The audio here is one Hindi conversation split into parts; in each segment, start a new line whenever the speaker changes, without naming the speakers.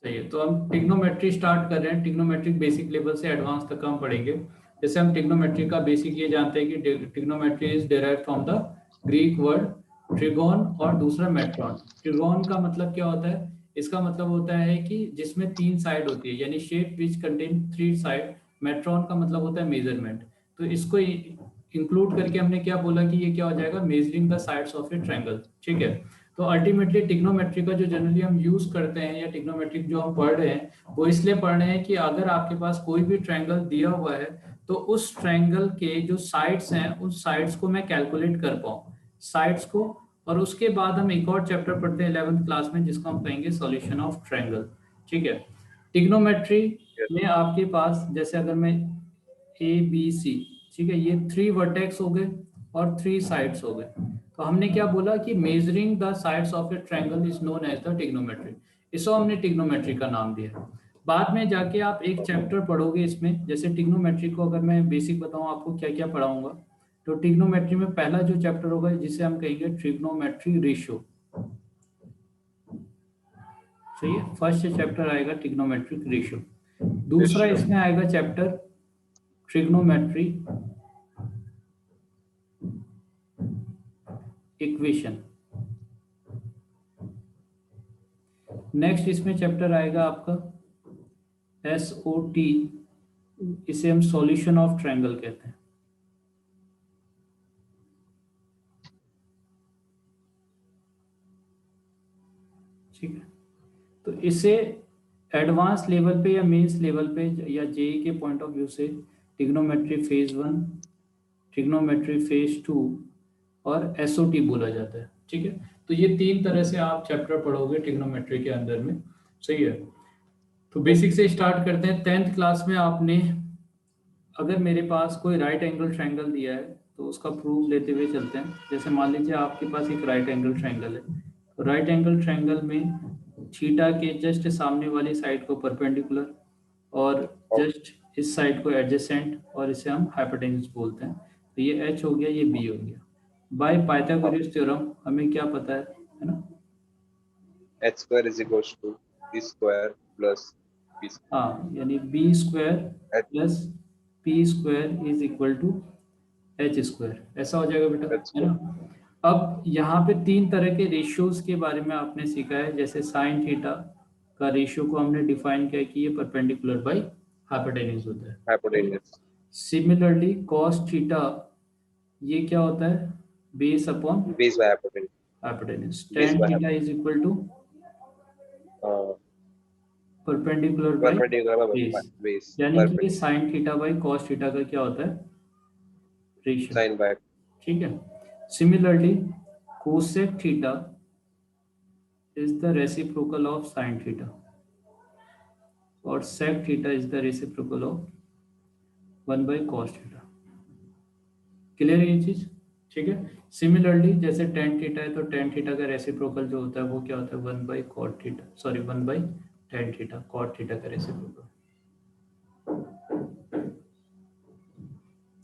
सही है। तो हम ट्रिग्नोमेट्री स्टार्ट कर रहे हैं। ट्रिग्नोमेट्रिक बेसिक लेवल से एडवांस तक हम पढ़ेंगे। जैसे हम ट्रिग्नोमेट्री का बेसिक ये जानते हैं कि trigonometry is derived from the Greek word trigon और दूसरा मेट्रॉन। ट्रिगोन का मतलब क्या होता है? इसका मतलब होता है कि जिसमें 3 साइड होती है, यानी शेप विच कंटेन 3 साइड। मेट्रॉन का मतलब होता है मेजरमेंट। तो इसको इंक्लूड करके हमने क्या बोला कि ये क्या हो जाएगा? Measuring the sides of a triangle. ठीक है। तो अल्टीमेटली ट्रिग्नोमेट्री का जो जनरली हम यूज करते हैं या ट्रिग्नोमेट्रिक जो हम पढ़ रहे हैं वो इसलिए पढ़ रहे हैं कि अगर आपके पास कोई भी ट्रायंगल दिया हुआ है तो उस ट्रायंगल के जो साइड्स हैं उस साइड्स को मैं कैलकुलेट कर पाऊँ, साइड्स को। और उसके बाद हम एक और चैप्टर पढ़ते हैं 11th क्लास में जिसको हम कहेंगे सॉल्यूशन ऑफ ट्रायंगल। ठीक है। ट्रिग्नोमेट्री में आपके पास जैसे अगर मैं ए बी सी, ठीक है, ये 3 वर्टेक्स हो गए और 3 साइड्स हो गए। तो हमने क्या बोला कि measuring the sides of a triangle is known as the trigonometry. इसको हमने ट्रिग्नोमेट्री का नाम दिया। बाद में जाके आप एक चैप्टर पढ़ोगे इसमें, जैसे ट्रिग्नोमेट्री को अगर मैं बेसिक बताऊं आपको क्या क्या पढ़ाऊंगा, तो ट्रिग्नोमेट्री में पहला जो चैप्टर होगा जिसे हम कहेंगे ट्रिग्नोमेट्री रेशियो। सही है, फर्स्ट चैप्टर आएगा ट्रिग्नोमेट्रिक रेशियो। दूसरा इसमें आएगा चैप्टर ट्रिग्नोमेट्री इक्वेशन। नेक्स्ट इसमें चैप्टर आएगा आपका SOT, इसे हम सॉल्यूशन ऑफ ट्रायंगल कहते हैं। ठीक है। तो इसे एडवांस लेवल पे या मेंस लेवल पे या जेई के पॉइंट ऑफ व्यू से ट्रिग्नोमेट्री फेज 1, ट्रिग्नोमेट्री फेज 2 और SOT बोला जाता है। ठीक है। तो ये 3 तरह से आप चैप्टर पढ़ोगे ट्रिग्नोमेट्री के अंदर में। सही है। तो बेसिक से स्टार्ट करते हैं। 10th क्लास में आपने, अगर मेरे पास कोई राइट एंगल ट्रायंगल दिया है तो उसका प्रूफ लेते हुए चलते हैं। जैसे मान लीजिए आपके पास एक राइट एंगल ट्रायंगल है, तो राइट एंगल ट्रायंगल में थीटा के जस्ट सामने वाली साइड को परपेंडिकुलर और जस्ट इस साइड को एडजेसेंट, और इसे हम हाइपोटेन्यूज बोलते हैं। तो ये H हो गया, ये B हो गया। बाय पाइथागोरस थ्योरम हमें क्या पता है ना?
h square is equals to b square plus b square।
हाँ, यानी B square plus P square is equal to H square, ऐसा हो जाएगा बेटा, है ना? अब यहाँ पे 3 तरह के रेशियोज के बारे में आपने सीखा है। जैसे साइन थीटा का रेशियो को हमने डिफाइन किया कि ये परपेंडिकुलर बाई हाइपोटेन्यूज होता है।
हाइपोटेन्यूज।
सिमिलरली कॉस थीटा ये क्या होता है? Base upon
base by hypotenuse.
Hypotenuse. tan theta is equal to perpendicular by base, यानी कि ये sine theta by cos theta का क्या होता है? रेशियो।
Sine by.
ठीक है। Similarly cosec theta is the reciprocal of sin theta और sec theta is the reciprocal of 1 by cos theta। Clear है ये चीज? ठीक है। सिमिलरली जैसे tan थीटा है तो tan थीटा का रेसिप्रोकल जो होता है वो क्या होता है? 1 by cot theta, sorry 1 by tan theta, cot theta का रेसिप्रोकल।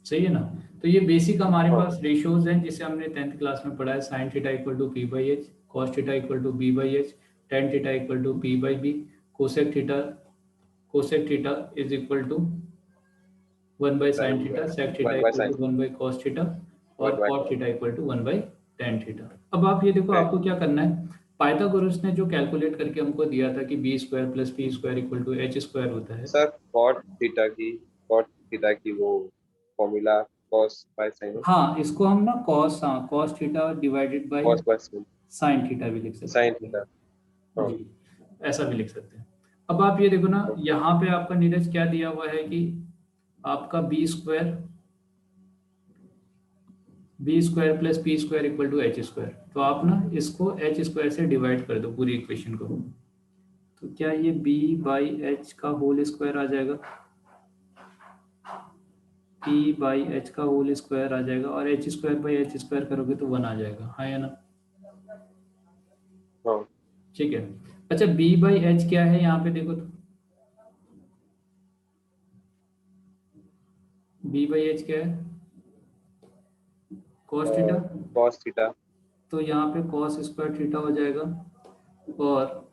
सही है ना? तो ये बेसिक हमारे पास रेशियोज हैं जिसे हमने 10th क्लास में पढ़ा है। Sine theta equal to P by H, cos theta equal to B by H, tan theta equal to P by B, cosec theta is equal to 1 by sine theta, sec theta equal to 1 by cos theta और cot theta equal to 1 by tan theta. अब आप ये देखो, आपको क्या करना है? पाइथागोरस ने जो कैलकुलेट करके हमको दिया था कि b square plus p square equal to h square होता है।
सर कॉट थीटा की वो फॉर्मूला cos बाय sin।
हाँ, इसको हम ना cos theta divided by
cos by sin
sine theta भी लिख सकते
sin
हैं।
थीटा।
जी, ऐसा भी लिख सकते हैं। अब आप ये देखो ना, यहाँ पे आपका नीरज क्या दिया हुआ है कि आपका B square plus P square equal to H square. तो आप ना इसको एच स्क्वायर से डिवाइड कर दो पूरी इक्वेशन को। तो क्या ये बी बाई एच का होल स्क्वायर आ जाएगा? पी बाई एच का होल स्क्वायर आ जाएगा, और H square by H square करोगे तो 1 आ जाएगा। हाँ या ना? ठीक है। अच्छा, बी बाई एच क्या है यहाँ पे देखो तो, बी बाई एच क्या है? Cos theta. तो यहाँ पे कॉस स्क्वायर थीटा हो जाएगा, और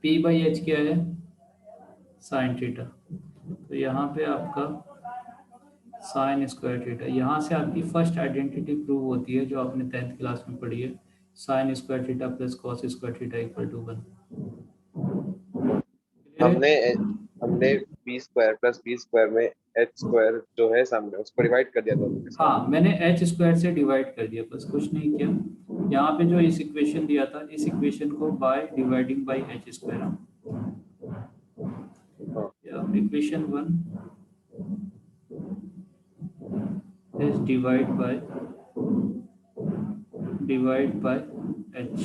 पी बाई एच क्या है, साइन थीटा। तो यहाँ पे आपका साइन स्क्वायर थीटा, यहाँ से आपकी फर्स्ट आइडेंटिटी प्रूव होती है जो आपने 10th क्लास में पढ़ी है, sine square theta plus cos square theta equal to 1।
हमने हमने B square plus B square में एच स्क्वायर जो है सामने उसको डिवाइड कर दिया दोनों के साथ।
हाँ, मैंने एच स्क्वायर से डिवाइड कर दिया, बस कुछ नहीं किया। यहाँ पे जो इस इक्वेशन दिया था, इस इक्वेशन को by dividing by H square,
हाँ,
equation 1 is divide by h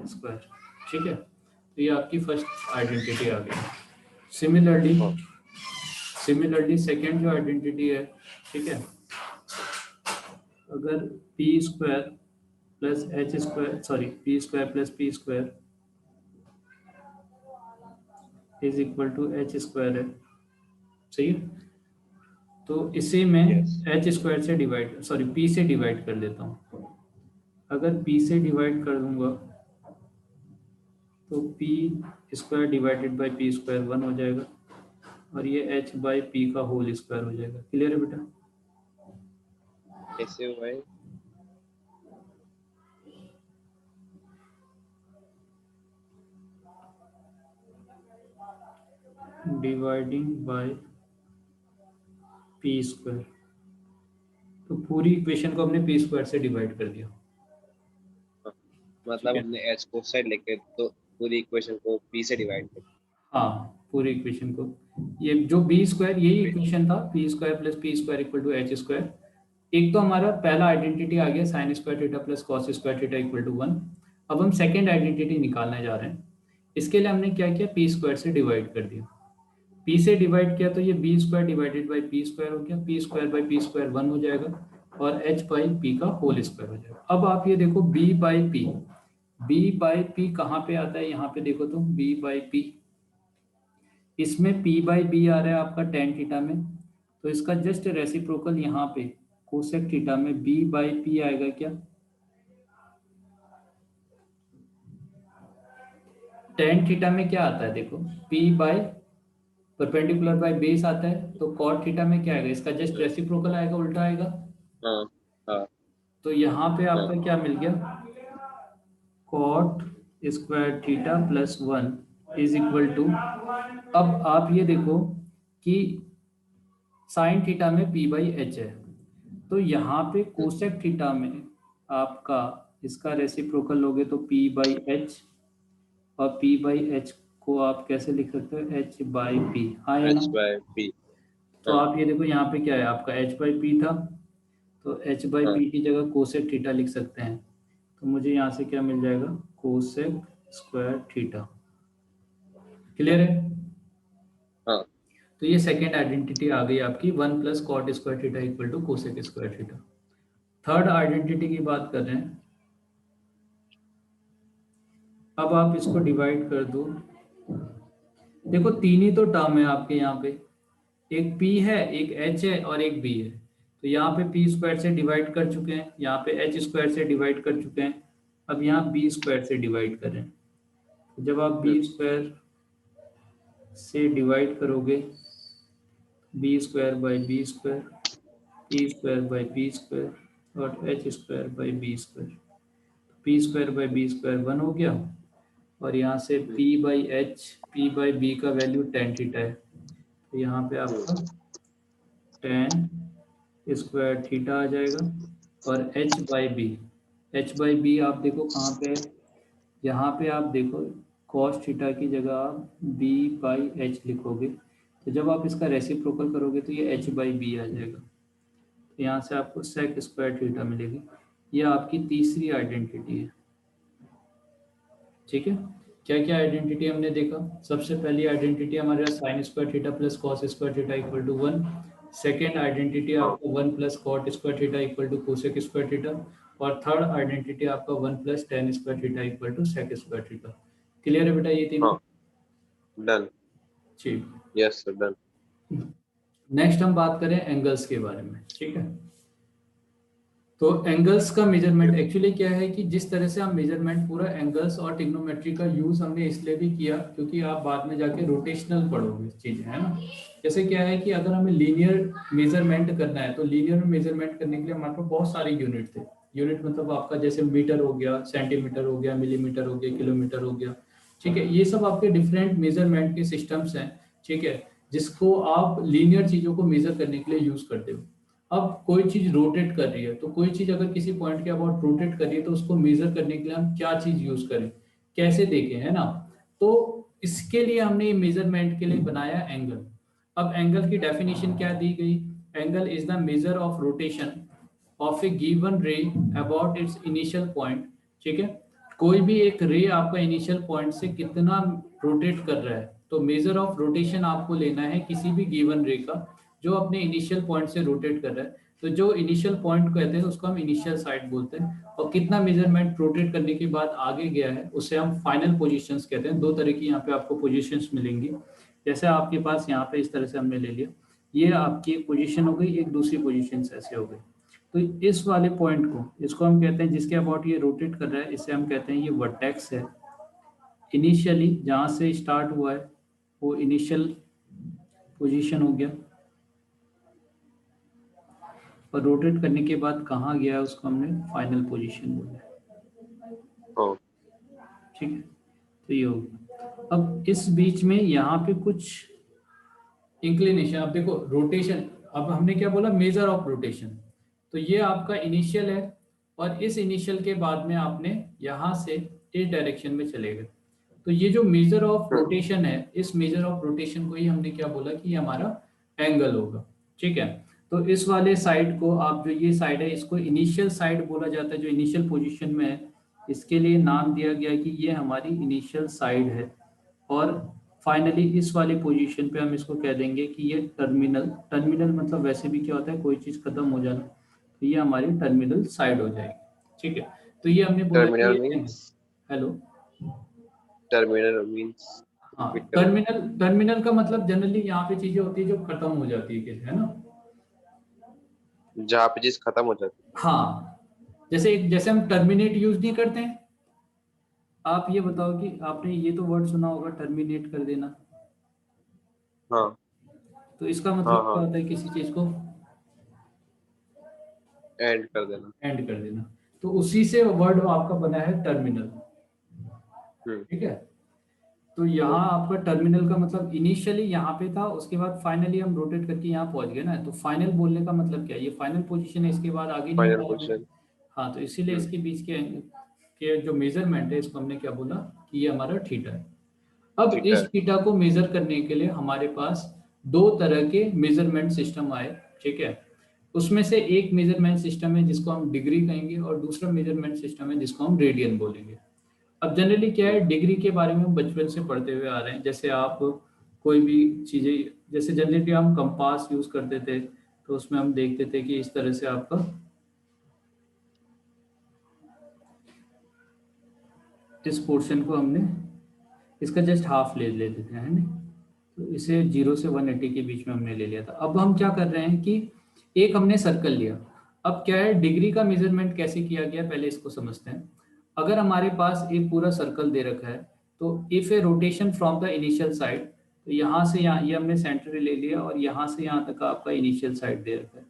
square. ठीक है, तो ये आपकी फर्स्ट आइडेंटिटी आ गई। सिमिलरली
हाँ,
सेकेंड जो आइडेंटिटी है, ठीक है, अगर P square plus H square, sorry P square plus P square is equal to H square है, सही है, तो इसे मैं
यस,
एच स्क्वायर से डिवाइड, सॉरी पी से डिवाइड कर देता हूँ। अगर पी से डिवाइड कर दूंगा तो P square divided by P square 1 हो जाएगा, और ये एच बाई पी का होल स्क्वायर हो जाएगा। क्लियर है बेटा?
ऐसे हुआ है।
डिवाइडिंग बाय पी स्क्वायर, तो पूरी इक्वेशन को हमने पी स्क्वायर से डिवाइड कर दिया।
हाँ,
ठीक
मतलब
है,
हमने एच को साइड लेके तो पूरी इक्वेशन को पी से डिवाइड कर
हाँ पूरी इक्वेशन को, ये जो बी स्क्वायर यही इक्वेशन था, P square plus P square equal to H square. एक तो हमारा पहला आइडेंटिटी आ गया sine square theta plus cos square theta equal to 1। अब हम सेकेंड आइडेंटिटी निकालने जा रहे हैं। इसके लिए हमने क्या किया, पी स्क्वायर से डिवाइड कर दिया। पी से डिवाइड किया तो ये B square divided by P square हो गया, P square by P square 1 हो जाएगा, और एच बाई पी का होल स्क्वायर हो जाएगा। अब आप ये देखो B by P, B by P कहाँ पे आता है, यहाँ पे देखो तो बी बाई पी, इसमें पी बाई बी आ रहा है आपका टेन थीटा में, तो इसका जस्ट रेसिप्रोकल यहाँ पे कोसेक थीटा में बी बाई पी आएगा क्या, टेन थीटा में क्या आता है देखो, P by perpendicular by base आता है, तो कॉट थीटा में क्या आएगा, इसका जस्ट रेसिप्रोकल आएगा, उल्टा आएगा।
हाँ, हाँ,
तो यहाँ पे
हाँ,
आपका क्या मिल गया, cot square theta plus 1 is equal to, अब आप ये देखो कि साइन थीटा में पी बाई एच है, तो यहाँ पे कोसेक थीटा में आपका इसका रेसिप्रोकल लोगे तो पी बाई एच, और पी बाई एच को आप कैसे लिख सकते हो, एच बाई पी, हाँ या
एच
ना?
By P.
तो
हाँ,
आप ये देखो यहाँ पे क्या है आपका एच बाई पी था, तो एच बाई
हाँ,
पी की जगह कोसेक थीटा लिख सकते हैं, तो मुझे यहाँ से क्या मिल जाएगा, कोसेक स्क्वायर थीटा। क्लियर है?
हाँ,
तो ये सेकेंड आइडेंटिटी आ गई आपकी, 1 plus cot square theta equal to cosec square theta. Third identity की बात कर रहे हैं। अब आप इसको डिवाइड कर दो, देखो तीन ही तो टर्म है आपके यहाँ पे, एक p है, एक h है, और एक b है। तो यहाँ पे p स्क्वायर से डिवाइड कर चुके हैं, यहाँ पे h स्क्वायर से डिवाइड कर चुके हैं, अब यहाँ b स्क्वायर से डिवाइड करें। तो जब आप b स्क्वायर से डिवाइड करोगे, b square by B square, p square by P square, और h square by B square, p square by B square 1 हो गया, और यहाँ से p by H, p by B का वैल्यू टेन थीटा है, तो यहाँ पे आपका टेन स्क्वायर थीटा आ जाएगा, और h by B, H by B आप देखो कहाँ पे है, यहाँ पे आप देखो कॉस थीटा की जगह आप b बाई एच लिखोगे, तो जब आप इसका रेसिप्रोकल करोगे तो ये h बाई बी आ जाएगा, तो यहाँ से आपको सेक स्क्वायर थीटा मिलेगी। ये आपकी तीसरी आइडेंटिटी है। ठीक है, क्या क्या आइडेंटिटी हमने देखा, सबसे पहली आइडेंटिटी हमारे पास sine square theta plus cos square theta equal to 1। Second identity
हाँ,
आपका 1 plus cot square theta equal to cosec square theta, और थर्ड आइडेंटिटी आपका 1 plus tan square theta equal to sec square theta. Clear है बेटा ये तीनों?
हाँ, डन।
ठीक,
यस सर, डन।
नेक्स्ट हम बात करें एंगल्स के बारे में। ठीक है, तो एंगल्स का मेजरमेंट एक्चुअली क्या है कि जिस तरह से हम मेजरमेंट पूरा एंगल्स और ट्रिग्नोमेट्री का यूज हमने इसलिए भी किया क्योंकि आप बाद में जाके रोटेशनल पढ़ोगे चीजें, है ना। जैसे क्या है कि अगर हमें लीनियर मेजरमेंट करना है तो लीनियर मेजरमेंट करने के लिए हमारे पास बहुत सारे यूनिट थे। यूनिट मतलब आपका जैसे मीटर हो गया, सेंटीमीटर हो गया, मिलीमीटर हो गया, किलोमीटर हो गया, ठीक है। ये सब आपके डिफरेंट मेजरमेंट के सिस्टम्स हैं, ठीक है, जिसको आप लीनियर चीजों को मेजर करने के लिए यूज करते हो। अब कोई चीज रोटेट कर रही है तो कोई चीज अगर किसी पॉइंट के अबाउट रोटेट कर रही है तो उसको मेजर करने के लिए हम क्या चीज यूज करें, कैसे देखें, है ना। तो इसके लिए हमने मेजरमेंट के लिए बनाया एंगल। अब एंगल की डेफिनेशन क्या दी गई, angle is the measure of rotation of A given रे अबाउट इट्स इनिशियल पॉइंट, ठीक है। कोई भी एक रे आपका इनिशियल पॉइंट से कितना रोटेट कर रहा है, तो मेजर ऑफ रोटेशन आपको लेना है किसी भी गिवन रे का जो अपने इनिशियल पॉइंट से रोटेट कर रहा है। तो जो इनिशियल पॉइंट कहते हैं उसको हम इनिशियल साइड बोलते हैं, और कितना मेजरमेंट रोटेट करने के बाद आगे गया है उसे हम फाइनल पोजीशंस कहते हैं। दो तरह की यहाँ पे आपको पोजीशंस मिलेंगी। जैसे आपके पास यहाँ पे इस तरह से हमने ले लिया, ये आपकी एक पोजीशन हो गई, एक दूसरी पोजीशन ऐसे हो गई। तो इस वाले पॉइंट को, इसको हम कहते हैं जिसके अबाउट ये रोटेट कर रहा है, इसे हम कहते हैं ये वर्टेक्स है। इनिशियली जहाँ से स्टार्ट हुआ है वो इनिशियल पोजीशन हो गया, और रोटेट करने के बाद कहाँ गया उसको हमने फाइनल पोजीशन बोला,
ओ,
ठीक है। तो ये हो गया। अब इस बीच में यहाँ पे कुछ इंक्लिनेशन, अब देखो रोटेशन, अब हमने क्या बोला, मेजर ऑफ रोटेशन। तो ये आपका इनिशियल है, और इस इनिशियल के बाद में आपने यहाँ से इस डायरेक्शन में चले गए। तो ये जो मेजर ऑफ रोटेशन है, इस मेजर ऑफ रोटेशन को ही हमने क्या बोला कि ये हमारा एंगल होगा, ठीक है। तो इस वाले साइड को, आप जो ये साइड है इसको इनिशियल साइड बोला जाता है, जो इनिशियल पोजीशन में है, इसके लिए नाम दिया गया कि ये हमारी इनिशियल साइड है। और फाइनली इस वाले पोजीशन पे हम इसको कह देंगे कि ये टर्मिनल, टर्मिनल मतलब वैसे भी क्या होता है, कोई चीज खत्म हो जाना, तो ये हमारी टर्मिनल साइड हो जाएगी, ठीक है। तो ये हमने बोला कि
टर्मिनल
ये,
मींस,
हेलो,
टर्मिनल मींस
हाँ,
रिपीट करना।
टर्मिनल, टर्मिनल का मतलब जनरली यहाँ पे चीजें होती है जो खत्म हो जाती है ना।
जहाँ पे चीज खत्म हो जाती
हाँ, जैसे जैसे हम टर्मिनेट यूज नहीं करते हैं। आप ये बताओ कि आपने ये तो वर्ड सुना होगा, टर्मिनेट कर देना।
है। हाँ
तो इसका
हाँ
मतलब क्या
हाँ,
होता है, किसी चीज को
एंड कर देना।
एंड कर देना। तो उसी से वर्ड आपका बना है टर्मिनल,
हम्म।
ठीक है। तो यहाँ आपका टर्मिनल का मतलब इनिशियली यहाँ पे था, उसके बाद फाइनली हम रोटेट करके यहाँ पहुंच गए ना। तो फाइनल बोलने का मतलब क्या है, ये फाइनल पोजीशन है, इसके बाद आगे नहीं
फाइनल
बढ़ोगे।
क्वेश्चन।
हाँ, तो इसीलिए
हम्म।
इसके बीच के जो मेजरमेंट है इसको हमने क्या बोला कि ये हमारा थीटा है। अब
ठीक
इस
है।
थीटा को मेजर करने के लिए हमारे पास दो तरह के मेजरमेंट सिस्टम आए, ठीक है। उसमें से एक मेजरमेंट सिस्टम है जिसको हम डिग्री कहेंगे, और दूसरा मेजरमेंट सिस्टम है जिसको हम रेडियन बोलेंगे। अब जनरली क्या है, डिग्री के बारे में हम बचपन से पढ़ते हुए आ रहे हैं। जैसे आप कोई भी चीजें, जैसे जनरली हम कंपास यूज करते थे, तो उसमें हम देखते थे कि इस तरह से आपका इस पोर्शन को हमने इसका जस्ट हाफ ले लेते थे, है ना। तो इसे 0 से 180 के बीच में हमने ले लिया था। अब हम क्या कर रहे हैं कि एक हमने सर्कल लिया। अब क्या है, डिग्री का मेजरमेंट कैसे किया गया, पहले इसको समझते हैं। अगर हमारे पास एक पूरा सर्कल दे रखा है, तो if A rotation from the initial side, तो यहाँ से यहाँ, ये हमने सेंटर ले लिया, और यहाँ से यहाँ तक का आपका इनिशियल साइड दे रखा है।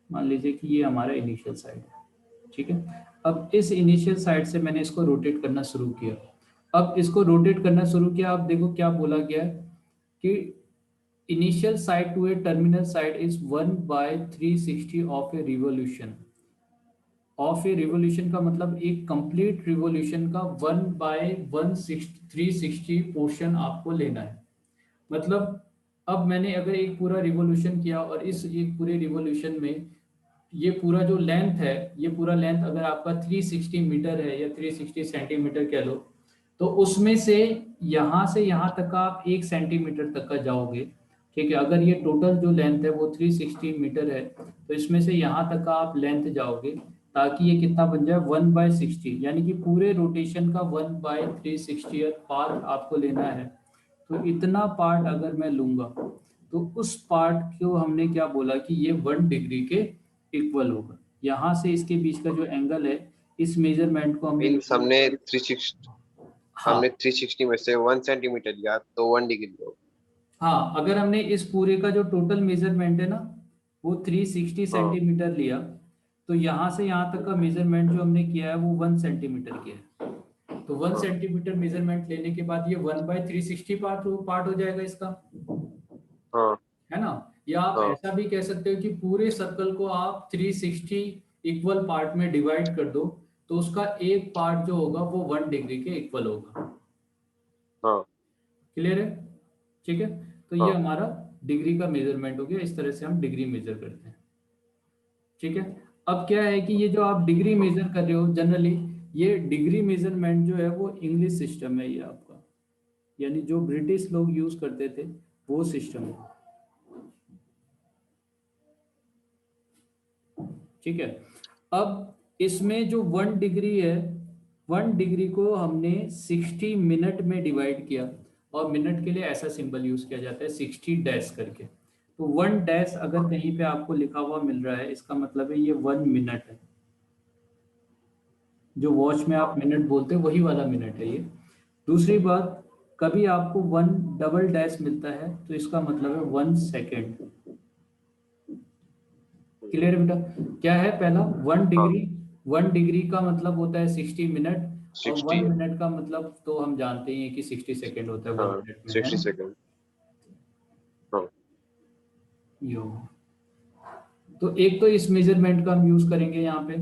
मान लीजिए कि ये हमारा इनिशियल साइड है, ठीक है। अब इस इनिशियल साइड से मैंने इसको रोटेट करना शुरू किया। अब इसको रोटेट करना शुरू किया, अब देखो क्या बोला गया है कि initial side to a terminal side is 1 by 360 of a revolution। Of a revolution का मतलब एक कंप्लीट रिवोल्यूशन का 1 बाय 360 पोर्शन आपको लेना है। मतलब अब मैंने अगर एक पूरा रिवोल्यूशन किया, और इस एक पूरे रिवोल्यूशन में ये पूरा जो लेंथ है, ये पूरा लेंथ अगर आपका 360 मीटर है या 360 सेंटीमीटर कह लो, तो उसमें से यहाँ तक का आप 1 सेंटीमीटर तक का जाओगे, ठीक है। अगर ये टोटल जो लेंथ है वो 360 मीटर है, तो इसमें से यहाँ तक का आप लेंथ जाओगे, ताकि ये कितना बन जाए 1/60, यानी कि पूरे रोटेशन का 1/360 पार्ट आपको लेना है। तो इतना पार्ट अगर मैं लूंगा, तो उस पार्ट को हमने क्या बोला कि ये 1 डिग्री के इक्वल होगा। यहाँ से इसके बीच का जो एंगल है, इस मेजरमेंट को हमने
मीन्स हमने 360
हाँ
हमने 360 में से 1 सेंटीमीटर लिया तो 1 डिग्री हो।
हाँ, अगर हमने इस पूरे का जो टोटल मेजरमेंट है ना वो 360
हाँ
सेंटीमीटर लिया, तो यहाँ से यहाँ तक का मेजरमेंट जो हमने किया है वो 1 सेंटीमीटर किया है। तो 1 सेंटीमीटर मेजरमेंट लेने के बाद ये 1/360 पार्ट हो जाएगा इसका,
हाँ
है ना। या आप
हाँ
ऐसा भी कह सकते हो कि पूरे सर्कल को आप 360 इक्वल पार्ट में डिवाइड कर दो, तो उसका एक पार्ट जो होगा वो 1 डिग्री के इक्वल होगा।
हाँ
क्लियर है? ठीक है, तो ये
हाँ
हमारा डिग्री का मेजरमेंट हो गया। इस तरह से हम डिग्री मेजर करते हैं। ठीक है, अब क्या है कि ये जो आप डिग्री मेजर कर रहे हो जनरली, ये डिग्री मेजरमेंट जो है वो इंग्लिश सिस्टम है ये आपका, यानी जो ब्रिटिश लोग यूज करते थे वो सिस्टम है। ठीक है, अब इसमें जो 1 डिग्री है, 1 डिग्री को हमने 60 मिनट में डिवाइड किया, और मिनट के लिए ऐसा सिंबल यूज किया जाता है 60 डैश करके। तो 1 डैश अगर कहीं पे आपको लिखा हुआ मिल रहा है, इसका मतलब है ये 1 मिनट है। जो वॉच में आप मिनट बोलते हैं वही वाला मिनट है ये। दूसरी बात, कभी आपको 1 डबल डैश मिलता है तो इसका मतलब है 1 सेकेंड। क्लियर है बेटा? क्या है पहला? वन
हाँ
डिग्री 1 डिग्री का मतलब होता है 60 मिनट, और
60
1 मिनट का मतलब तो हम जानते ही हैं कि 60 सेकेंड होता है वन
हाँ
मिनट में, है
60
ना।
सेकंड हाँ
यो, तो एक तो इस मेजरमेंट का हम यूज करेंगे यहाँ पे।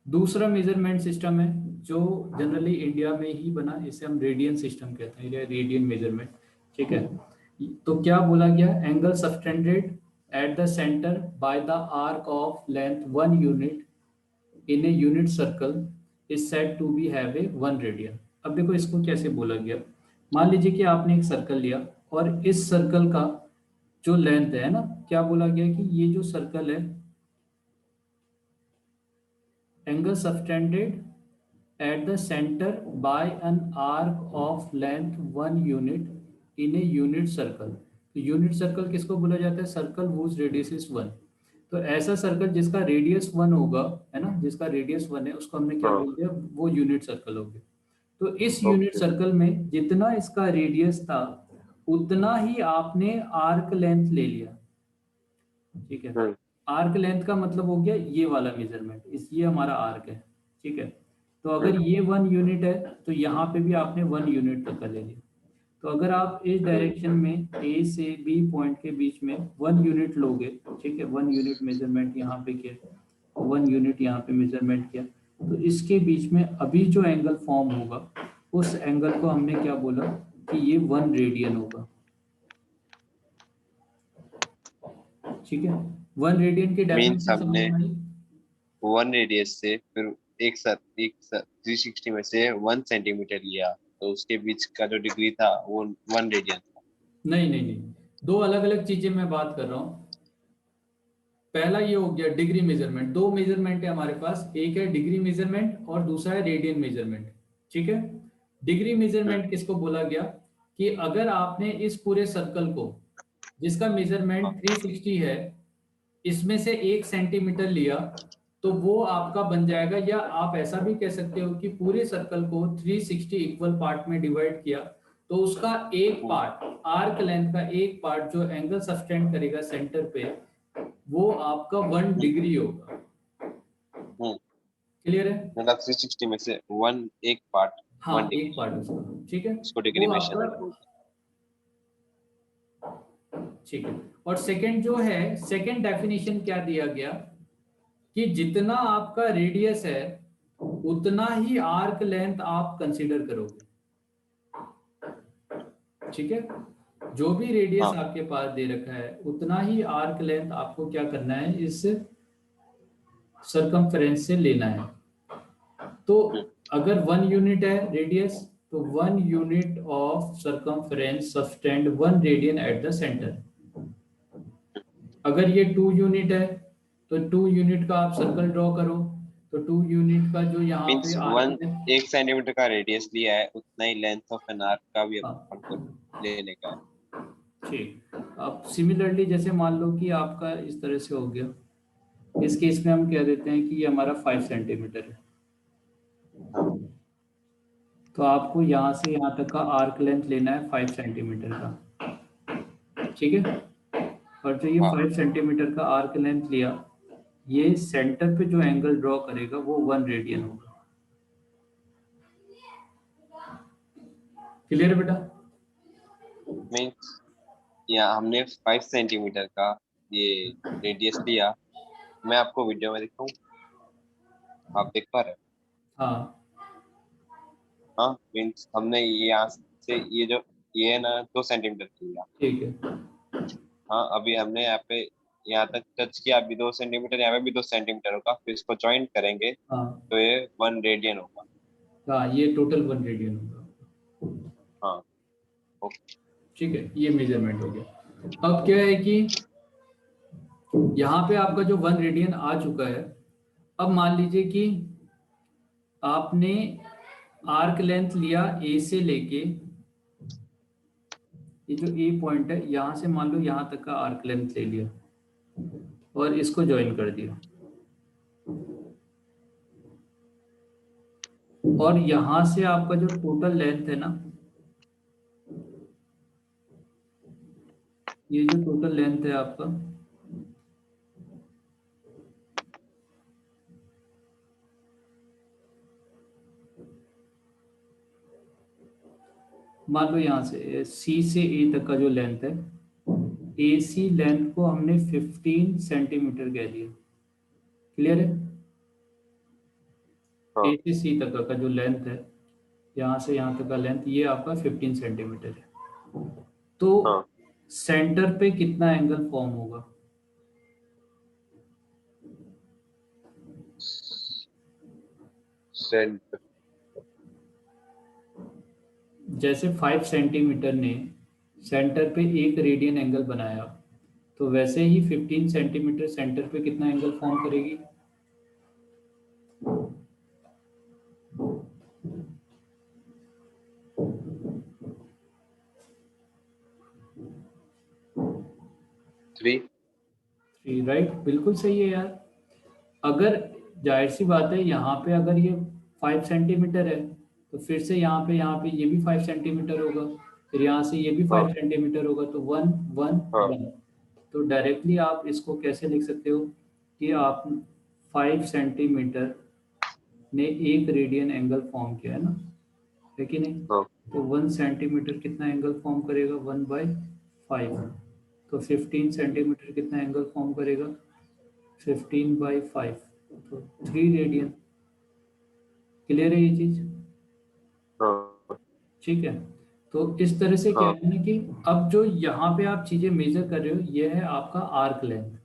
दूसरा मेजरमेंट सिस्टम है जो जनरली इंडिया में ही बना, इसे हम रेडियन सिस्टम कहते हैं, रेडियन मेजरमेंट। ठीक है, तो क्या बोला गया? Angle subtended at the centre by the arc of length 1 unit in a unit circle is said to be have a 1 radian. अब देखो इसको कैसे बोला गया। मान लीजिए कि आपने एक सर्कल लिया, और इस सर्कल का जो लेंथ है ना, क्या बोला गया कि ये जो सर्कल है, angle subtended at the center by an arc of length 1 unit in a unit circle। तो यूनिट सर्कल किसको बोला जाता है? Circle whose radius is 1। तो ऐसा सर्कल जिसका रेडियस 1 होगा, है ना, जिसका रेडियस 1 है, उसको हमने क्या
हाँ
बोल दिया? वो यूनिट सर्कल हो गया। तो इस यूनिट
ओके
सर्कल में जितना इसका रेडियस था उतना ही आपने आर्क लेंथ ले लिया। ठीक है,
हम्म
आर्क लेंथ का मतलब हो गया ये वाला मेजरमेंट, इस ये हमारा आर्क है। ठीक है, तो अगर
हम्म
ये 1 यूनिट है तो यहाँ पे भी आपने 1 यूनिट तक का ले लिया। तो अगर आप इस
हम्म
डायरेक्शन में ए से बी पॉइंट के बीच में 1 यूनिट लोगे, ठीक है, 1 यूनिट मेजरमेंट यहाँ पे किया, 1 यूनिट यहाँ पे मेजरमेंट किया, तो इसके बीच में अभी जो एंगल फॉर्म होगा उस एंगल को हमने क्या बोला कि ये 1 रेडियन होगा। ठीक है, 1 रेडियन की
मीन्स
डेफिनेशन समझ
हमने
में आई?
1 रेडियस से फिर एक 360 में से 1 सेंटीमीटर लिया तो उसके बीच का जो डिग्री था वो 1 रेडियन था।
नहीं नहीं नहीं, दो अलग अलग चीजें मैं बात कर रहा हूँ। पहला ये हो गया डिग्री मेजरमेंट, दो मेजरमेंट है हमारे पास, एक है डिग्री मेजरमेंट और दूसरा है रेडियन मेजरमेंट। ठीक है, डिग्री
हम्म
मेजरमेंट किसको बोला गया कि अगर आपने इस पूरे सर्कल को, जिसका मेजरमेंट
हाँ
360 है, इसमें से 1 सेंटीमीटर लिया, तो वो आपका बन जाएगा। या आप ऐसा भी कह सकते हो कि पूरे सर्कल को 360 इक्वल पार्ट में डिवाइड किया, तो उसका एक
हम्म
पार्ट, आर्क लेंथ का एक पार्ट जो एंगल सब्सटेंड करेगा सेंटर पे, वो आपका 1 डिग्री होगा।
हम्म
क्लियर है?
मतलब 360 में से वन एक पार्ट
हाँ,
वन
एक
डिग्री
पार्ट उसका। ठीक है,
उसको डिग्री
वो
में
आपका,
बोलते
ठीक है। और सेकंड जो है, सेकंड डेफिनेशन क्या दिया गया कि जितना आपका रेडियस है उतना ही आर्क लेंथ आप कंसीडर करोगे। ठीक है, जो भी
हैं।
रेडियस
हाँ
आपके पास दे रखा है उतना ही आर्क लेंथ आपको क्या करना है, इस सरकमफ्रेंस से लेना है। तो
हम्म
अगर 1 यूनिट है रेडियस, तो 1 unit of circumference subtend 1 radian eight the centre. अगर ये 2 यूनिट है तो 2 यूनिट का आप सर्कल ड्रॉ करो, तो 2 यूनिट का जो यहाँ
मीन्स
पे
वन
आर्क है,
1 सेंटीमीटर का रेडियस लिया है उतना ही लेंथ ऑफ एन आर्क का भी अपन को
हाँ
लेने का है।
ठीक। अब सिमिलरली जैसे मान लो कि आपका इस तरह से हो गया, इस केस में हम कह देते हैं कि ये हमारा 5 सेंटीमीटर है।
हाँ,
तो आपको यहाँ से यहाँ तक का आर्क लेंथ लेना है 5 सेंटीमीटर का, ठीक है। और जो ये
हाँ,
5 सेंटीमीटर का आर्क लेंथ लिया, ये सेंटर पे जो एंगल ड्रॉ करेगा वो 1 रेडियन होगा। क्लियर बेटा?
मीन्स यहाँ हमने 5 सेंटीमीटर का ये रेडियस लिया। मैं आपको वीडियो में दिखाऊं, आप देख पा रहे
हाँ
हो? हाँ, मीन्स हमने ये यहाँ से ये है ना 2 सेंटीमीटर लिया।
ठीक है।
हाँ, अभी हमने यहाँ पे यहाँ तक टच किया, अभी 2 सेंटीमीटर, यहाँ पे भी 2 सेंटीमीटर होगा, फिर इसको ज्वाइंट करेंगे
हाँ
तो ये 1 रेडियन होगा।
हाँ, ये टोटल 1 रेडियन होगा।
हाँ, ओके।
ठीक है, ये मेजरमेंट हो गया। अब क्या है कि यहाँ पे आपका जो 1 रेडियन आ चुका है। अब मान लीजिए कि आपने आर्क लेंथ लिया ए से लेके, ये जो ए पॉइंट है यहाँ से मान लो यहाँ तक का आर्क लेंथ ले लिया और इसको ज्वाइन कर दिया, और यहाँ से आपका जो टोटल लेंथ है ना, ये जो टोटल लेंथ है आपका, मान लो यहाँ से सी से ए तक का जो लेंथ है, ए सी लेंथ को हमने 15 सेंटीमीटर कह दिया। क्लियर है?
हाँ,
ए से सी तक का जो लेंथ है, यहाँ से यहाँ तक का लेंथ, ये आपका 15 सेंटीमीटर है। तो
हाँ,
सेंटर पे कितना एंगल फॉर्म होगा?
सेंटर।
जैसे 5 सेंटीमीटर ने सेंटर पे 1 रेडियन एंगल बनाया, तो वैसे ही 15 सेंटीमीटर सेंटर पे कितना एंगल फॉर्म करेगी?
थ्री।
3, राइट, बिल्कुल सही है यार। अगर जाहिर सी बात है, यहाँ पे अगर ये 5 सेंटीमीटर है, तो फिर से यहाँ पे ये भी 5 सेंटीमीटर होगा, फिर यहाँ से ये भी
हाँ,
5 सेंटीमीटर होगा, तो 1 1
हाँ,
1। तो डायरेक्टली आप इसको कैसे लिख सकते हो कि आप 5 सेंटीमीटर ने 1 रेडियन एंगल फॉर्म किया है ना, है कि नहीं?
हाँ,
तो 1 सेंटीमीटर कितना एंगल फॉर्म करेगा? 1/5। तो 15 सेंटीमीटर कितना एंगल फॉर्म करेगा? 15/5, तो 3 रेडियन। क्लियर है ये चीज?
हाँ,
ठीक है। तो इस तरह से क्या
हाँ,
है ना कि अब जो यहाँ पे आप चीजें मेजर कर रहे हो, ये है आपका आर्क लेंथ।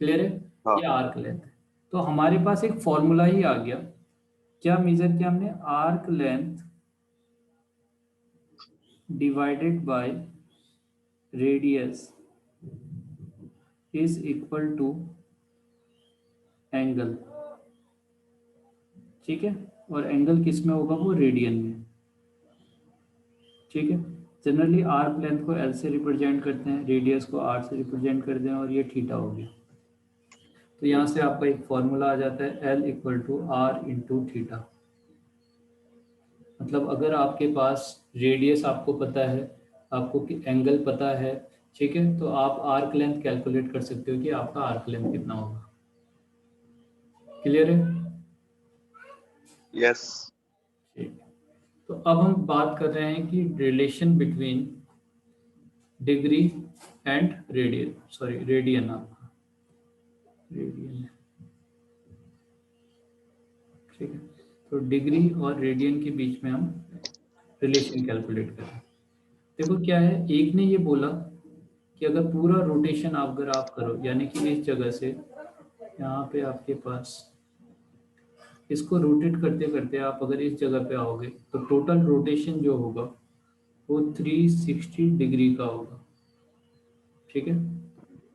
क्लियर है?
हाँ,
ये आर्क लेंथ है। तो हमारे पास एक फॉर्मूला ही आ गया। क्या मेजर किया हमने? Arc length divided by radius is equal to angle. ठीक है, और एंगल किस में होगा? वो रेडियन में। ठीक है। जनरली आर्क लेंथ को एल से रिप्रेजेंट करते हैं, रेडियस को आर से रिप्रेजेंट करते हैं, और ये थीटा हो गया। तो यहाँ से आपका एक फॉर्मूला आ जाता है, L equal to R into theta. मतलब अगर आपके पास रेडियस आपको पता है, आपको एंगल पता है, ठीक है, तो आप आर्क लेंथ कैलकुलेट कर सकते हो कि आपका आर्क लेंथ कितना होगा। क्लियर है?
यस।
ठीक है। तो अब हम बात कर रहे हैं कि relation between degree and radian, sorry radian, आपका रेडियन, ठीक है। तो डिग्री और रेडियन के बीच में हम रिलेशन कैलकुलेट करें। देखो क्या है, एक ने ये बोला कि अगर पूरा रोटेशन अगर आप करो, यानी कि इस जगह से यहाँ पे आपके पास, इसको रोटेट करते करते आप अगर इस जगह पे आओगे, तो टोटल रोटेशन जो होगा वो 360 डिग्री का होगा। ठीक है।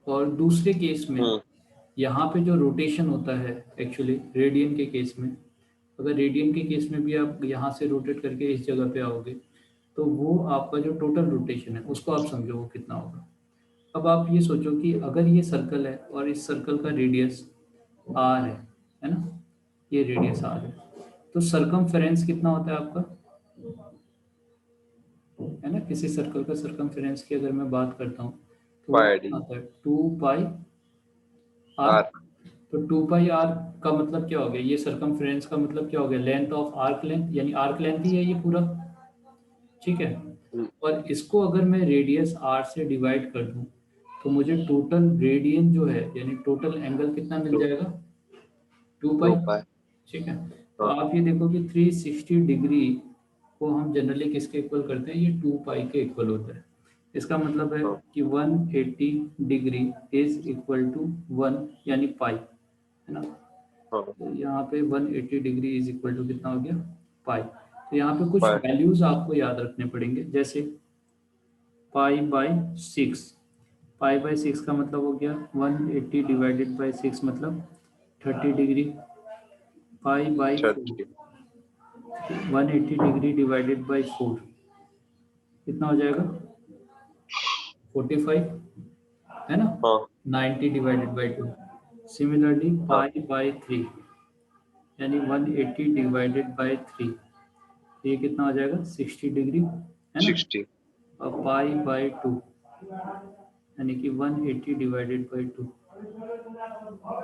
और दूसरे केस में
हम्म।
यहाँ पे जो रोटेशन होता है, एक्चुअली रेडियन के केस में, अगर रेडियन के केस में भी आप यहाँ से रोटेट करके इस जगह पे आओगे, तो वो आपका जो टोटल रोटेशन है उसको आप समझो वो कितना होगा। अब आप ये सोचो कि अगर ये सर्कल है और इस सर्कल का रेडियस आर है ना, ये रेडियस आर है। तो सरकमफेरेंस कितना होता है आपका, है ना, किसी सर्कल का सरकमफेरेंस की अगर मैं बात करता हूँ तो वो
पाई डी
कितना आता है, 2 पाई आर।
आर।
तो 2 पाई आर का मतलब क्या हो गया, ये सरकमफेरेंस का मतलब क्या हो गया, लेंथ ऑफ आर्क लेंथ, यानी आर्क लेंथ ही है ये पूरा, ठीक है। और इसको अगर मैं रेडियस आर से डिवाइड कर दूं तो मुझे टोटल रेडियन जो है, यानी टोटल एंगल कितना मिल
टू
जाएगा, 2 पाई,
टू पाई।
ठीक है। तो
हाँ
आप ये देखो कि 360 डिग्री को हम जनरली किसके इक्वल करते हैं, ये 2 पाई के इक्वल होता है। इसका मतलब है
हाँ
कि 180 डिग्री इज इक्वल टू 1, यानी पाई, है ना।
हाँ
तो यहाँ पे 180 डिग्री इज इक्वल टू कितना हो गया, पाई। तो यहाँ पे कुछ
पाई।
वैल्यूज आपको याद रखने पड़ेंगे, जैसे पाई बाई 6, पाई बाई 6 का मतलब हो गया 180 डिवाइडेड बाई 6 मतलब 30 degree. Pi by 4,
30।
180 degree divided by 4 कितना हो जाएगा, 45, है ना।
हाँ
90 डिवाइडेड बाई 2। सिमिलरली
हाँ
पाई बाई 3 यानी 180 डिवाइडेड बाई 3, ये कितना हो जाएगा, 60 डिग्री, है ना।
60।
और पाई बाई 2 यानी कि 180 डिवाइडेड बाई 2,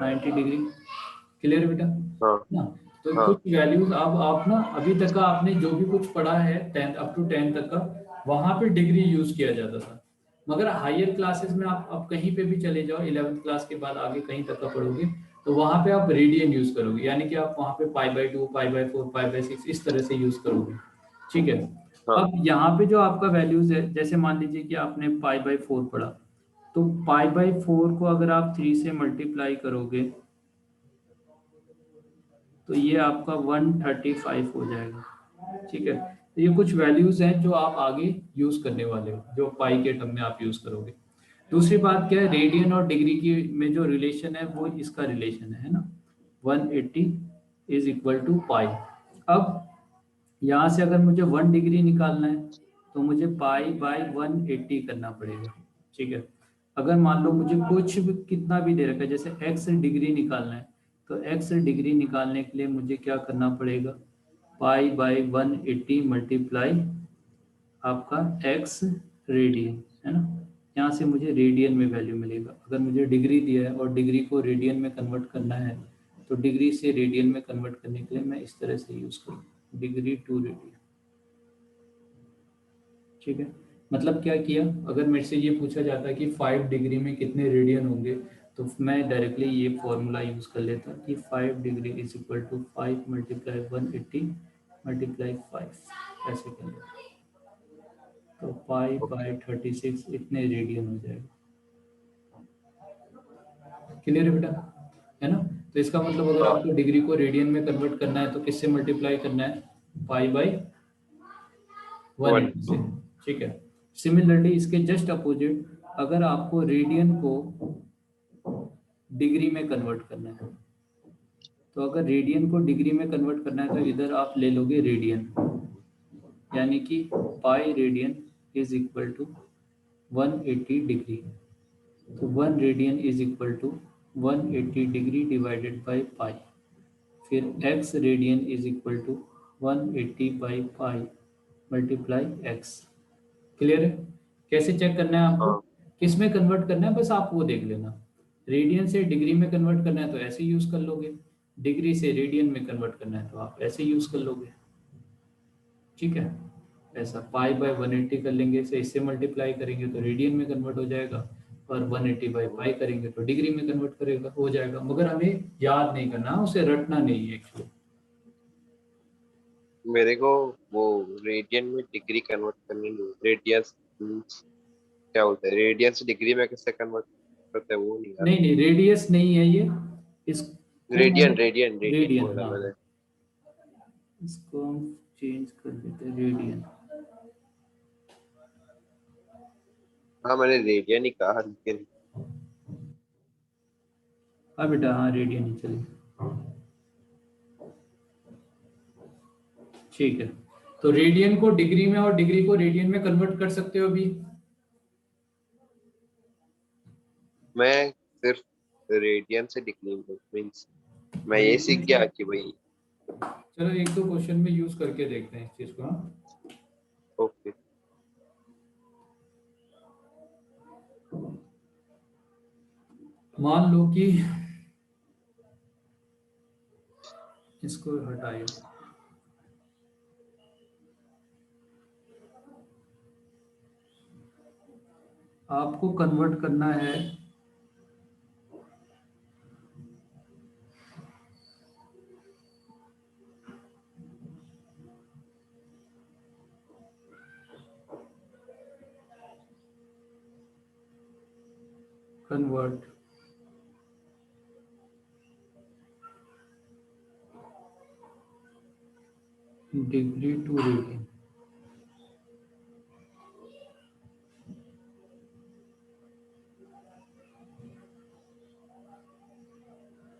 90 डिग्री। क्लियर बेटा,
हाँ
ना। तो
हाँ
कुछ वैल्यूज अब आप ना, अभी तक का आपने जो भी कुछ पढ़ा है 10 अप टू 10 तक का, वहां पे डिग्री यूज किया जाता था। मगर हायर क्लासेस में आप अब कहीं पे भी चले जाओ, 11th क्लास के बाद आगे कहीं तक का पढ़ोगे, तो वहां पे आप रेडियन यूज करोगे, यानी कि आप वहां पे pi by 2, pi by 4, pi by 6 इस तरह से यूज करोगे, ठीक है।
हाँ
अब यहाँ पे जो आपका वैल्यूज है, जैसे मान लीजिए कि आपने पाई बाई 4 पढ़ा, तो पाई बाई 4 को अगर आप 3 से मल्टीप्लाई करोगे तो ये आपका 135 हो जाएगा, ठीक है। तो ये कुछ वैल्यूज हैं जो आप आगे यूज करने वाले हो, जो पाई के टर्म में आप यूज करोगे। दूसरी बात क्या है, रेडियन और डिग्री की में जो रिलेशन है वो इसका रिलेशन है ना, 180 इज इक्वल टू पाई। अब यहाँ से अगर मुझे 1 डिग्री निकालना है तो मुझे पाई बाई 180 करना पड़ेगा, ठीक है। अगर मान लो मुझे कुछ भी कितना भी दे रखा है, जैसे एक्स डिग्री निकालना है, तो एक्स डिग्री निकालने के लिए मुझे क्या करना पड़ेगा, पाई बाई 180 मल्टीप्लाई आपका एक्स रेडियन, है ना। यहाँ से मुझे रेडियन में वैल्यू मिलेगा। अगर मुझे डिग्री दिया है और डिग्री को रेडियन में कन्वर्ट करना है, तो डिग्री से रेडियन में कन्वर्ट करने के लिए मैं इस तरह से यूज करूँ, डिग्री टू रेडियन, ठीक है। मतलब क्या किया, अगर मेरे से ये पूछा जाता है कि 5 डिग्री में कितने रेडियन होंगे, तो मैं डायरेक्टली ये फॉर्मूला यूज कर लेता कि 5 degree is equal to 5 multiply 180 multiply 5, ऐसे कर लेता। तो पाई बाई 36 इतने रेडियन हो जाएगा। क्लियर है बेटा, है ना। तो इसका मतलब अगर
हाँ
आपको डिग्री को रेडियन में कन्वर्ट करना है तो किससे मल्टीप्लाई करना है, pi by one
one.
Eighty से, ठीक है। सिमिलरली इसके जस्ट अपोजिट, अगर आपको रेडियन को डिग्री में कन्वर्ट करना है, तो अगर रेडियन को डिग्री में कन्वर्ट करना है तो इधर आप ले लोगे रेडियन, यानी कि pi radian is equal to 180 degree. तो 1 radian is equal to 180 degree divided by pi, फिर x radian is equal to 180 by pi multiply x। Clear है। कैसे चेक करना है आपको,
हाँ
किस में कन्वर्ट करना है, बस आप वो देख लेना। रेडियन से डिग्री में कन्वर्ट करना है तो ऐसे यूज कर लोगे, डिग्री से रेडियन में कन्वर्ट करना है तो आप ऐसे यूज कर लोगे, ठीक है। ऐसा पाई बाई 180 कर लेंगे, से इससे मल्टीप्लाई करेंगे तो रेडियन में कन्वर्ट हो जाएगा, और 180 बाई पाई करेंगे तो डिग्री में कन्वर्ट करेगा हो जाएगा। मगर हमें याद नहीं करना, उसे रटना नहीं है एक्चुअली।
मेरे को वो रेडियन में डिग्री कन्वर्ट करनी नहीं, रेडियस क्या बोलते हैं, रेडियन से डिग्री में कैसे कन्वर्ट करते हैं वो नहीं यार।
नहीं नहीं, रेडियस नहीं है ये, इसको मैंने,
रेडियन रेडियन रेडियन
रेडियन,
बोला
हाँ,
मैंने।
इसको हम चेंज कर देते हैं रेडियन।
हाँ मैंने रेडियन ही कहा लेकिन।
हाँ बेटा, हाँ रेडियन ही चलिए, ठीक है। तो रेडियन को डिग्री में और डिग्री को रेडियन में कन्वर्ट कर सकते हो अभी।
मैं सिर्फ रेडियन से डिग्री मीन्स मैं ये
रेडियन
सीख
से
गया कि भाई
चलो एक दो क्वेश्चन में यूज करके देखते हैं इस चीज को। हाँ,
ओके
मान लो कि इसको हटाइए, आपको कन्वर्ट करना है convert degree to radian.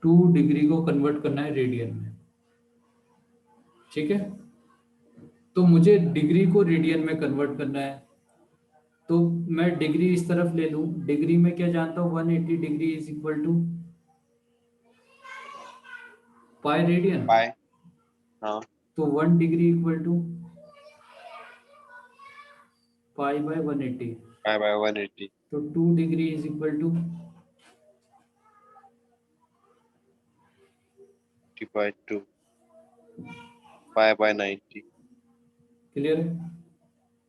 Two degree को कन्वर्ट करना है रेडियन में, ठीक है। तो मुझे डिग्री को रेडियन में कन्वर्ट करना है, तो मैं डिग्री इस तरफ ले लूं। डिग्री में क्या जानता हूँ, 180 degree is equal to pi radian.
Pi हाँ
तो 1 degree equal to pi by 180।
Pi by 180
तो 2 degree is equal to
by 2 pi bye 90
clear है।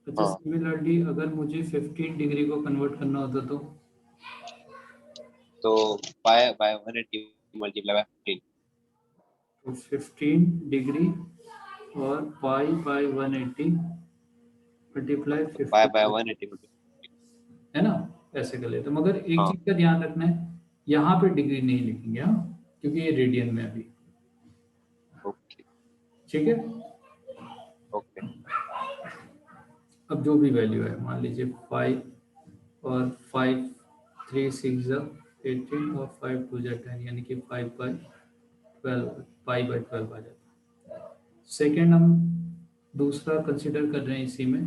अच्छा,
हाँ
सिमिलरली अगर मुझे 15 डिग्री को कन्वर्ट करना होता
तो पाए बाय 180 मल्टीप्लाई बाय 15
तो 15 डिग्री और पाई बाय 180 मल्टीप्लाई
पाए बाय
15,
180
है ना। ऐसे कर लेते, मगर एक
हाँ
चीज का ध्यान रखना है, यहाँ पे डिग्री नहीं लिखेंगे, हाँ, क्योंकि ये रेडियन में है अभी,
ओके
ठीक है।
ओके
अब जो भी वैल्यू है, मान लीजिए 5 और 5, 3 6 18 और 5 2 10, यानी कि 5/12, पाई बाय 12 आ जाता है। सेकेंड हम दूसरा कंसिडर कर रहे हैं इसी में,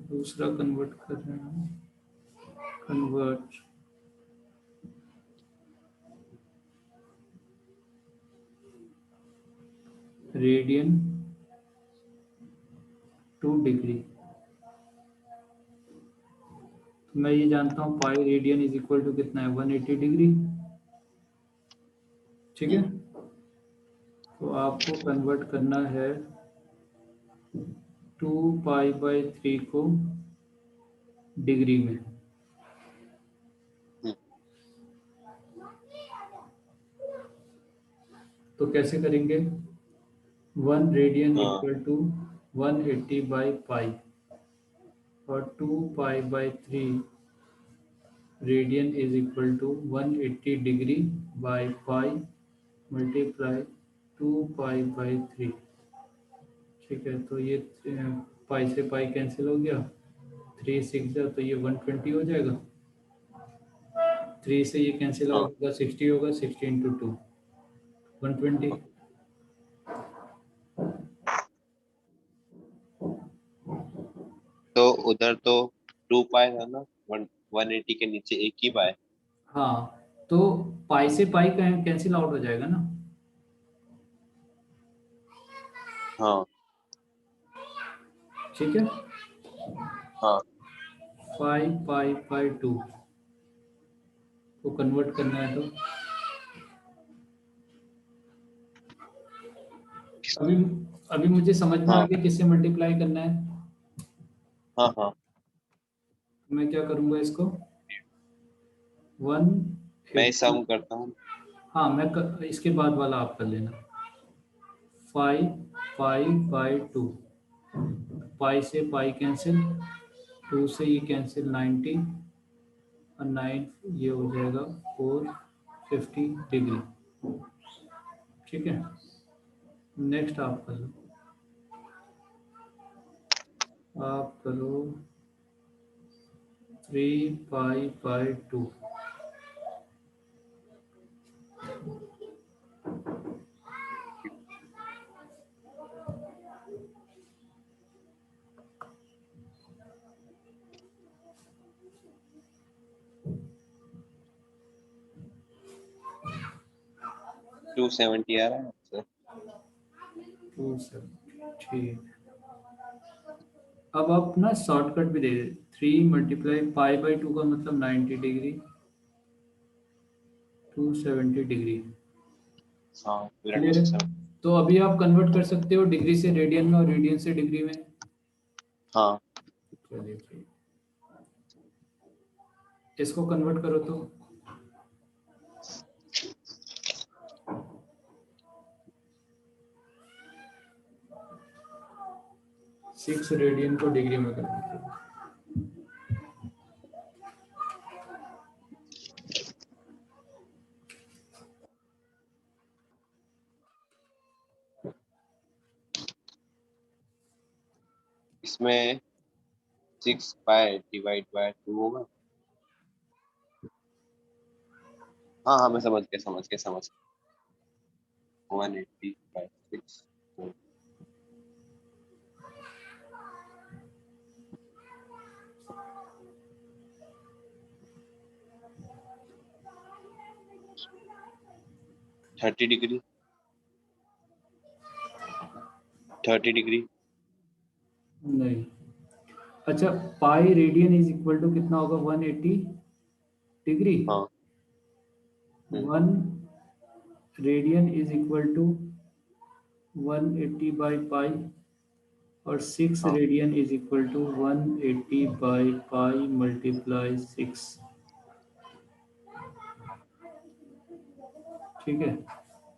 दूसरा कन्वर्ट कर रहे हैं, कन्वर्ट रेडियन टू डिग्री। तो मैं ये जानता हूँ pi radian is equal to कितना है, 180 डिग्री, ठीक है। तो आपको कन्वर्ट करना है 2 पाई बाय 3 को डिग्री में।
हम्म,
तो कैसे करेंगे, 1 रेडियन
हाँ
इक्वल टू 180 बाई पाई, और 2 pi by 3 radian is equal to 180 degree by pi multiply 2 pi by 3, ठीक है। तो ये पाई से पाई कैंसिल हो गया, 3 6 तो ये 120 हो जाएगा। 3 से ये कैंसिल
हाँ
आउट होगा, 60 होगा, 60 इंटू 2 120।
तो उधर तो 2 पाए था ना 180 के नीचे एक ही पाए
हाँ, तो पाई से पाई कैंसिल आउट हो जाएगा ना,
हाँ
ठीक है।
हाँ
5 पाई बाय 2 को कन्वर्ट करना है, तो अभी अभी मुझे समझ में आ
हाँ
गया किससे मल्टीप्लाई करना है।
हाँ हाँ
मैं क्या करूंगा इसको, वन
मैं
एट्टी,
सम करता हूँ
हाँ इसके बाद वाला आप कर लेना। 5 पाई बाय 2, पाई से पाई कैंसिल, 2 से ये कैंसिल 90, और 9 ये हो जाएगा 450 डिग्री, ठीक है। नेक्स्ट आप कर लो, आप करो 3 पाई/2।
टू 270 आ रहा है सर।
270, ठीक। अब आप ना शॉर्टकट भी दे दे। 3 × π/2 का मतलब 90 डिग्री, 270 डिग्री।
हाँ मिनट में
क्लियर है?
670।
तो अभी आप कन्वर्ट कर सकते हो डिग्री से रेडियन में और रेडियन से डिग्री में।
हाँ
चलिए ठीक, इसको कन्वर्ट करो तो 6 रेडियन को डिग्री में कन्वर्ट करो।
इसमें 6 π/2 होगा। हाँ हाँ मैं समझ गया 180/6। 30 डिग्री 30 डिग्री।
नहीं, अच्छा, pi radian is equal to कितना होगा? 180 डिग्री।
हाँ
1 रेडियन इज इक्वल टू 180/π, और 6
हाँ
radian is equal to 180/π multiply 6। ठीक है,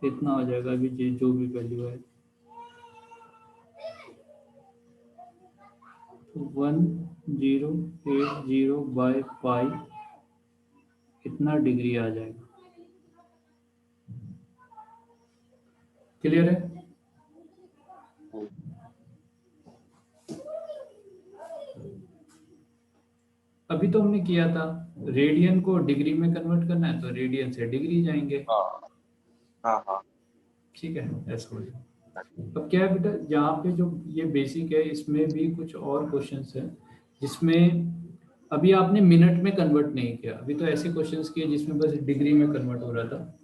इतना हो जाएगा अभी जो भी वैल्यू है। 1080/π इतना डिग्री आ जाएगा। क्लियर है?
हम्म,
अभी तो हमने किया था, रेडियन को डिग्री में कन्वर्ट करना है तो रेडियन से डिग्री जाएंगे।
हाँ हाँ हाँ।
ठीक है, ऐसा हो जाएगा। अब क्या है बेटा, यहाँ पे जो ये बेसिक है इसमें भी कुछ और क्वेश्चंस हैं जिसमें अभी आपने मिनट में कन्वर्ट नहीं किया। अभी तो ऐसे क्वेश्चंस किए जिसमें बस डिग्री में कन्वर्ट हो रहा था।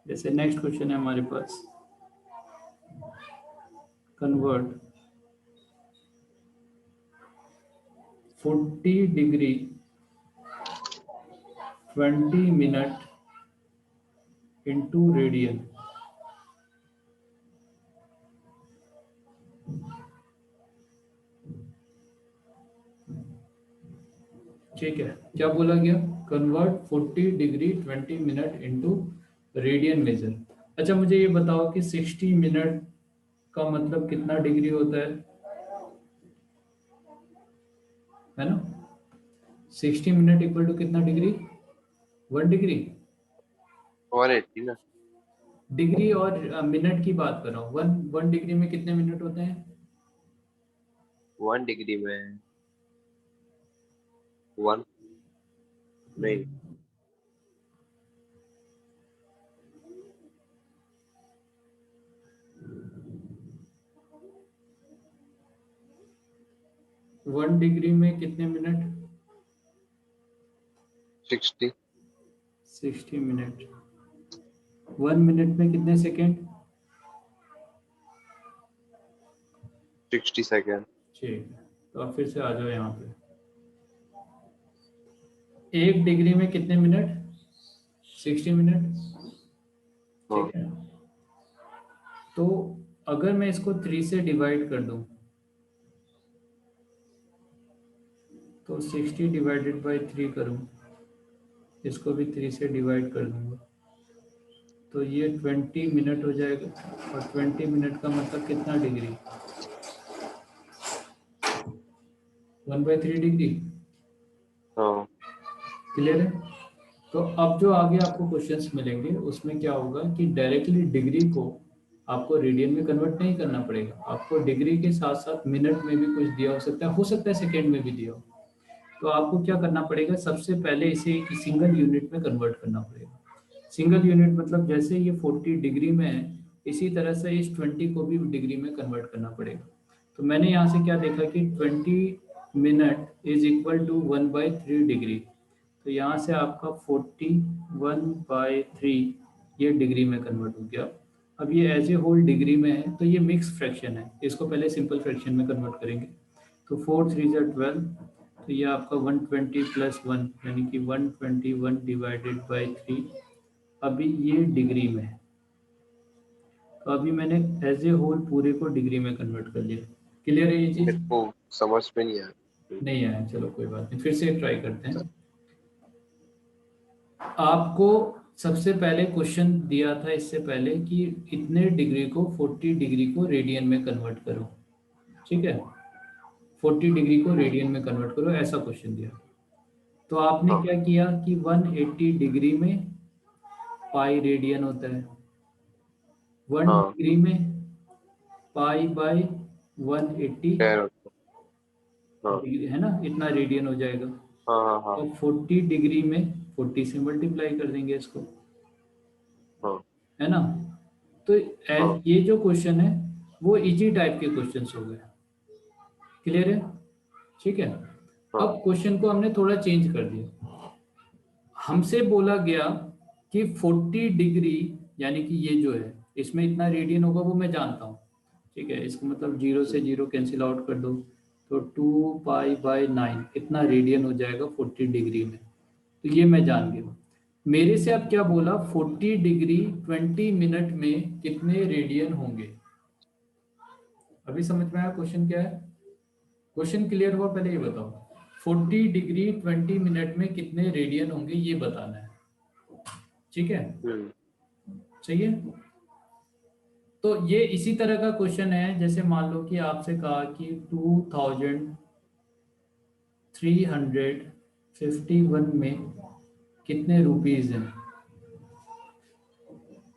जैसे नेक्स्ट क्वेश्चन है हमारे पास, convert 40 degree 20 minute into radian. ठीक है, क्या बोला गया? Convert 40 degree 20 minute into radian measure. अच्छा मुझे ये बताओ कि 60 मिनट का मतलब कितना डिग्री होता है ना? 60 मिनट इक्वल टू कितना डिग्री? 1 डिग्री।
180 ना।
डिग्री और मिनट की बात कर रहा हूँ। 1 डिग्री में कितने मिनट होते हैं?
1 डिग्री में 1 नहीं।
1 डिग्री में कितने मिनट?
60
60 मिनट। 1 मिनट में कितने सेकेंड?
60 सेकेंड।
ठीक है, तो अब फिर से आ जाओ यहाँ पे। 1 डिग्री में कितने मिनट? 60 मिनट।
हाँ
ठीक है, तो अगर मैं इसको 3 से डिवाइड कर दूं तो 60 डिवाइडेड बाई 3 करूं, इसको भी 3 से डिवाइड कर दूंगा तो ये 20 मिनट हो जाएगा। और 20 मिनट का मतलब कितना डिग्री? 1/3 डिग्री।
हाँ
क्लियर है? तो अब जो आगे आपको क्वेश्चंस मिलेंगे उसमें क्या होगा कि डायरेक्टली डिग्री को आपको रेडियन में कन्वर्ट नहीं करना पड़ेगा। आपको डिग्री के साथ साथ मिनट में भी कुछ दिया हो सकता है सेकंड में भी दिया हो। तो आपको क्या करना पड़ेगा, सबसे पहले इसे एक सिंगल यूनिट में कन्वर्ट करना पड़ेगा। सिंगल यूनिट मतलब जैसे ये 40 डिग्री में है, इसी तरह से इस 20 को भी डिग्री में कन्वर्ट करना पड़ेगा। तो मैंने यहाँ से क्या देखा कि 20 minute is equal to 1/3 degree. तो यहाँ से आपका 41/3 ये डिग्री में कन्वर्ट हो गया। अब ये एज ए होल डिग्री में है, तो ये मिक्स फ्रैक्शन है, इसको पहले सिंपल फ्रैक्शन में कन्वर्ट करेंगे। तो 4 3 12, तो ये आपका 120 + 1 यानी कि 121 डिवाइडेड बाई 3। अभी ये डिग्री में है, तो अभी मैंने एज ए होल पूरे को डिग्री में कन्वर्ट कर लिया। क्लियर है ये चीज?
मेरे को समझ में नहीं आया।
नहीं आया, चलो कोई बात नहीं, फिर से ट्राई करते हैं। आपको सबसे पहले क्वेश्चन दिया था इससे पहले कि इतने डिग्री को 40 डिग्री को रेडियन में कन्वर्ट करो, ठीक है, 40 डिग्री को रेडियन में कन्वर्ट करो, ऐसा क्वेश्चन दिया। तो आपने
हाँ
क्या किया कि 180 डिग्री में पाई रेडियन होता है, 1
हाँ
डिग्री में पाई बाई 180
कह रहा हूँ। हाँ
डिग्री है ना, इतना रेडियन हो जाएगा।
हाँ हाँ हाँ
तो 40 डिग्री में 40 से मल्टीप्लाई कर देंगे इसको,
हाँ
है ना। तो
हाँ
ये जो क्वेश्चन है वो इजी टाइप के क्वेश्चंस हो गए। क्लियर है? ठीक है।
हाँ
अब क्वेश्चन को हमने थोड़ा चेंज कर दिया। हमसे बोला गया कि 40 डिग्री यानी कि ये जो है इसमें इतना रेडियन होगा, वो मैं जानता हूँ, ठीक है। इसको मतलब 0 से 0 कैंसिल आउट कर दो, तो 2π/9 इतना रेडियन हो जाएगा 40 डिग्री में। तो ये मैं जान गया। मेरे से अब क्या बोला, 40 डिग्री 20 मिनट में कितने रेडियन होंगे। अभी समझ में आया क्वेश्चन क्या है? क्वेश्चन क्लियर हुआ? पहले ये बताओ, 40 डिग्री 20 मिनट में कितने रेडियन होंगे ये बताना है, ठीक है।
हम्म
सही है। तो ये इसी तरह का क्वेश्चन है, जैसे मान लो कि आपसे कहा कि 2351 में कितने रुपीज हैं,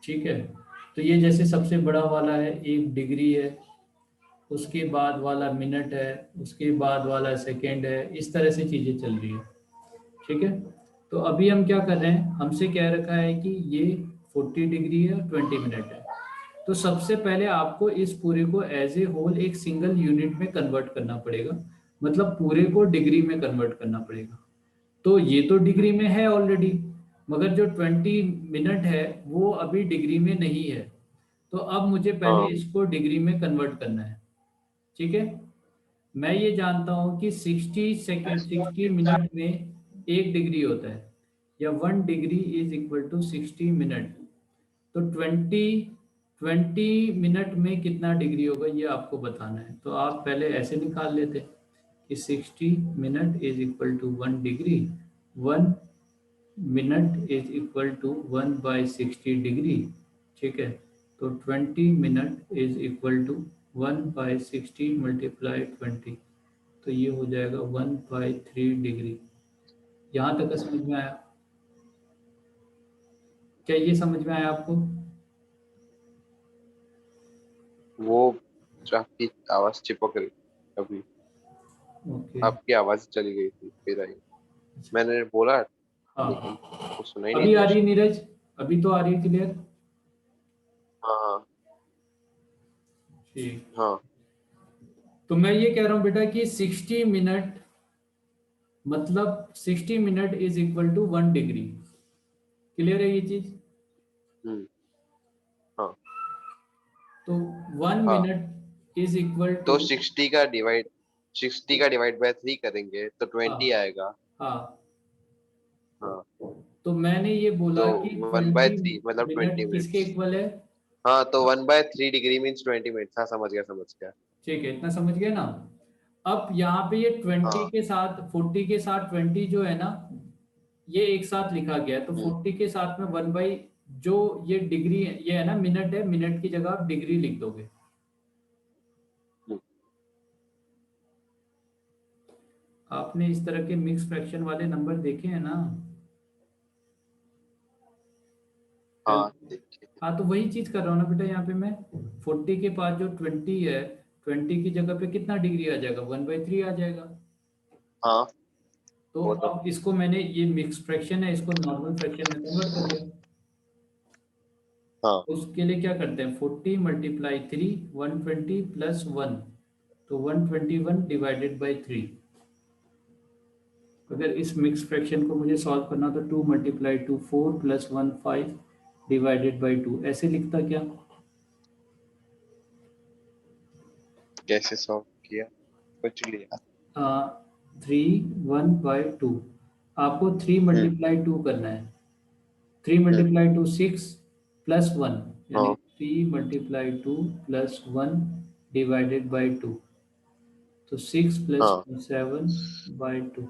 ठीक है। तो ये जैसे सबसे बड़ा वाला है 1 डिग्री है, उसके बाद वाला मिनट है, उसके बाद वाला सेकेंड है, इस तरह से चीजें चल रही है, ठीक है। तो अभी हम क्या कर रहे हैं, हमसे कह रखा है कि ये 40 डिग्री है और 20 मिनट है। तो सबसे पहले आपको इस पूरे को एज ए होल एक सिंगल यूनिट में कन्वर्ट करना पड़ेगा, मतलब पूरे को डिग्री में कन्वर्ट करना पड़ेगा। तो ये तो डिग्री में है ऑलरेडी, मगर जो 20 मिनट है वो अभी डिग्री में नहीं है। तो अब मुझे पहले
हाँ
इसको डिग्री में कन्वर्ट करना है, ठीक है। मैं ये जानता हूँ कि 60 मिनट में 1 डिग्री होता है, या 1 degree is equal to 60 minute. तो 20 मिनट में कितना डिग्री होगा ये आपको बताना है। तो आप पहले ऐसे निकाल लेते कि 60 minute is equal to 1 degree, 1 minute is equal to 1/60 degree, ठीक है। तो 20 minute is equal to 1/60 multiply 20, तो ये हो जाएगा 1/3 डिग्री। यहाँ तक का समझ में आया? क्या ये समझ में आया आपको?
वो आपकी आवाज चिपक रही अभी।
ओके।
आपकी आवाज चली गई थी फिर आई। मैंने बोला लेकिन
हाँ,
वो सुना ही नहीं
अभी आ रही है
क्वेश्चन।
नीरज? अभी तो आ रही है क्लियर?
हाँ
ठीक।
हाँ
तो मैं ये कह रहा हूँ बेटा कि 60 मिनट मतलब 60 minute is equal to 1 degree. Clear है ये चीज?
हम्म हाँ
तो 1
हाँ।
मिनट इज इक्वल टू,
तो 60 का डिवाइड बाय 3 करेंगे तो
हाँ
20 आएगा।
हाँ,
हाँ
तो मैंने ये
तो
बोला कि
1/3
20
मतलब 20
मिनट किसके
मिनट्स।
इक्वल है।
हाँ तो 1/3 डिग्री मीन्स 20 मिनट्स। हाँ समझ गया समझ गया।
ठीक है, इतना समझ गए ना। अब यहाँ पे ये 20
हाँ
के साथ 40 के साथ 20 जो है ना, ये एक साथ लिखा गया है। तो
हम्म
40 के साथ में 1 बाई जो ये डिग्री है, ये है ना मिनट है, मिनट की जगह आप डिग्री लिख दोगे।
हम्म,
आपने इस तरह के मिक्स फ्रैक्शन वाले नंबर देखे हैं ना?
हाँ
हेल्प।
देखिए।
हाँ, तो वही चीज कर रहा हूँ ना बेटा, यहाँ पे मैं 40 के पास जो 20 है, 20 की जगह पे कितना डिग्री आ जाएगा, 1/3 आ जाएगा।
हाँ
तो
वो तो
अब इसको मैंने, ये मिक्स फ्रैक्शन है, इसको नॉर्मल फ्रैक्शन में कन्वर्ट कर दिया।
हाँ
उसके लिए क्या करते हैं, 40 मल्टीप्लाई 3, 120 प्लस 1, तो 121 डिवाइडेड बाई 3। अगर इस मिक्स फ्रैक्शन को मुझे सॉल्व करना तो 2 मल्टीप्लाई 2 4 प्लस 1 5 डिवाइडेड बाई 2, ऐसे लिखता क्या?
कैसे सॉल्व किया, कुछ लिया।
3 1/2, आपको 3
हम्म
मल्टीप्लाई 2 करना है। 3
हम्म
मल्टीप्लाई 2 6 प्लस 1, यानी
हाँ
3 मल्टीप्लाई 2 प्लस 1 डिवाइडेड बाई 2, तो 6 प्लस
हाँ
7/2।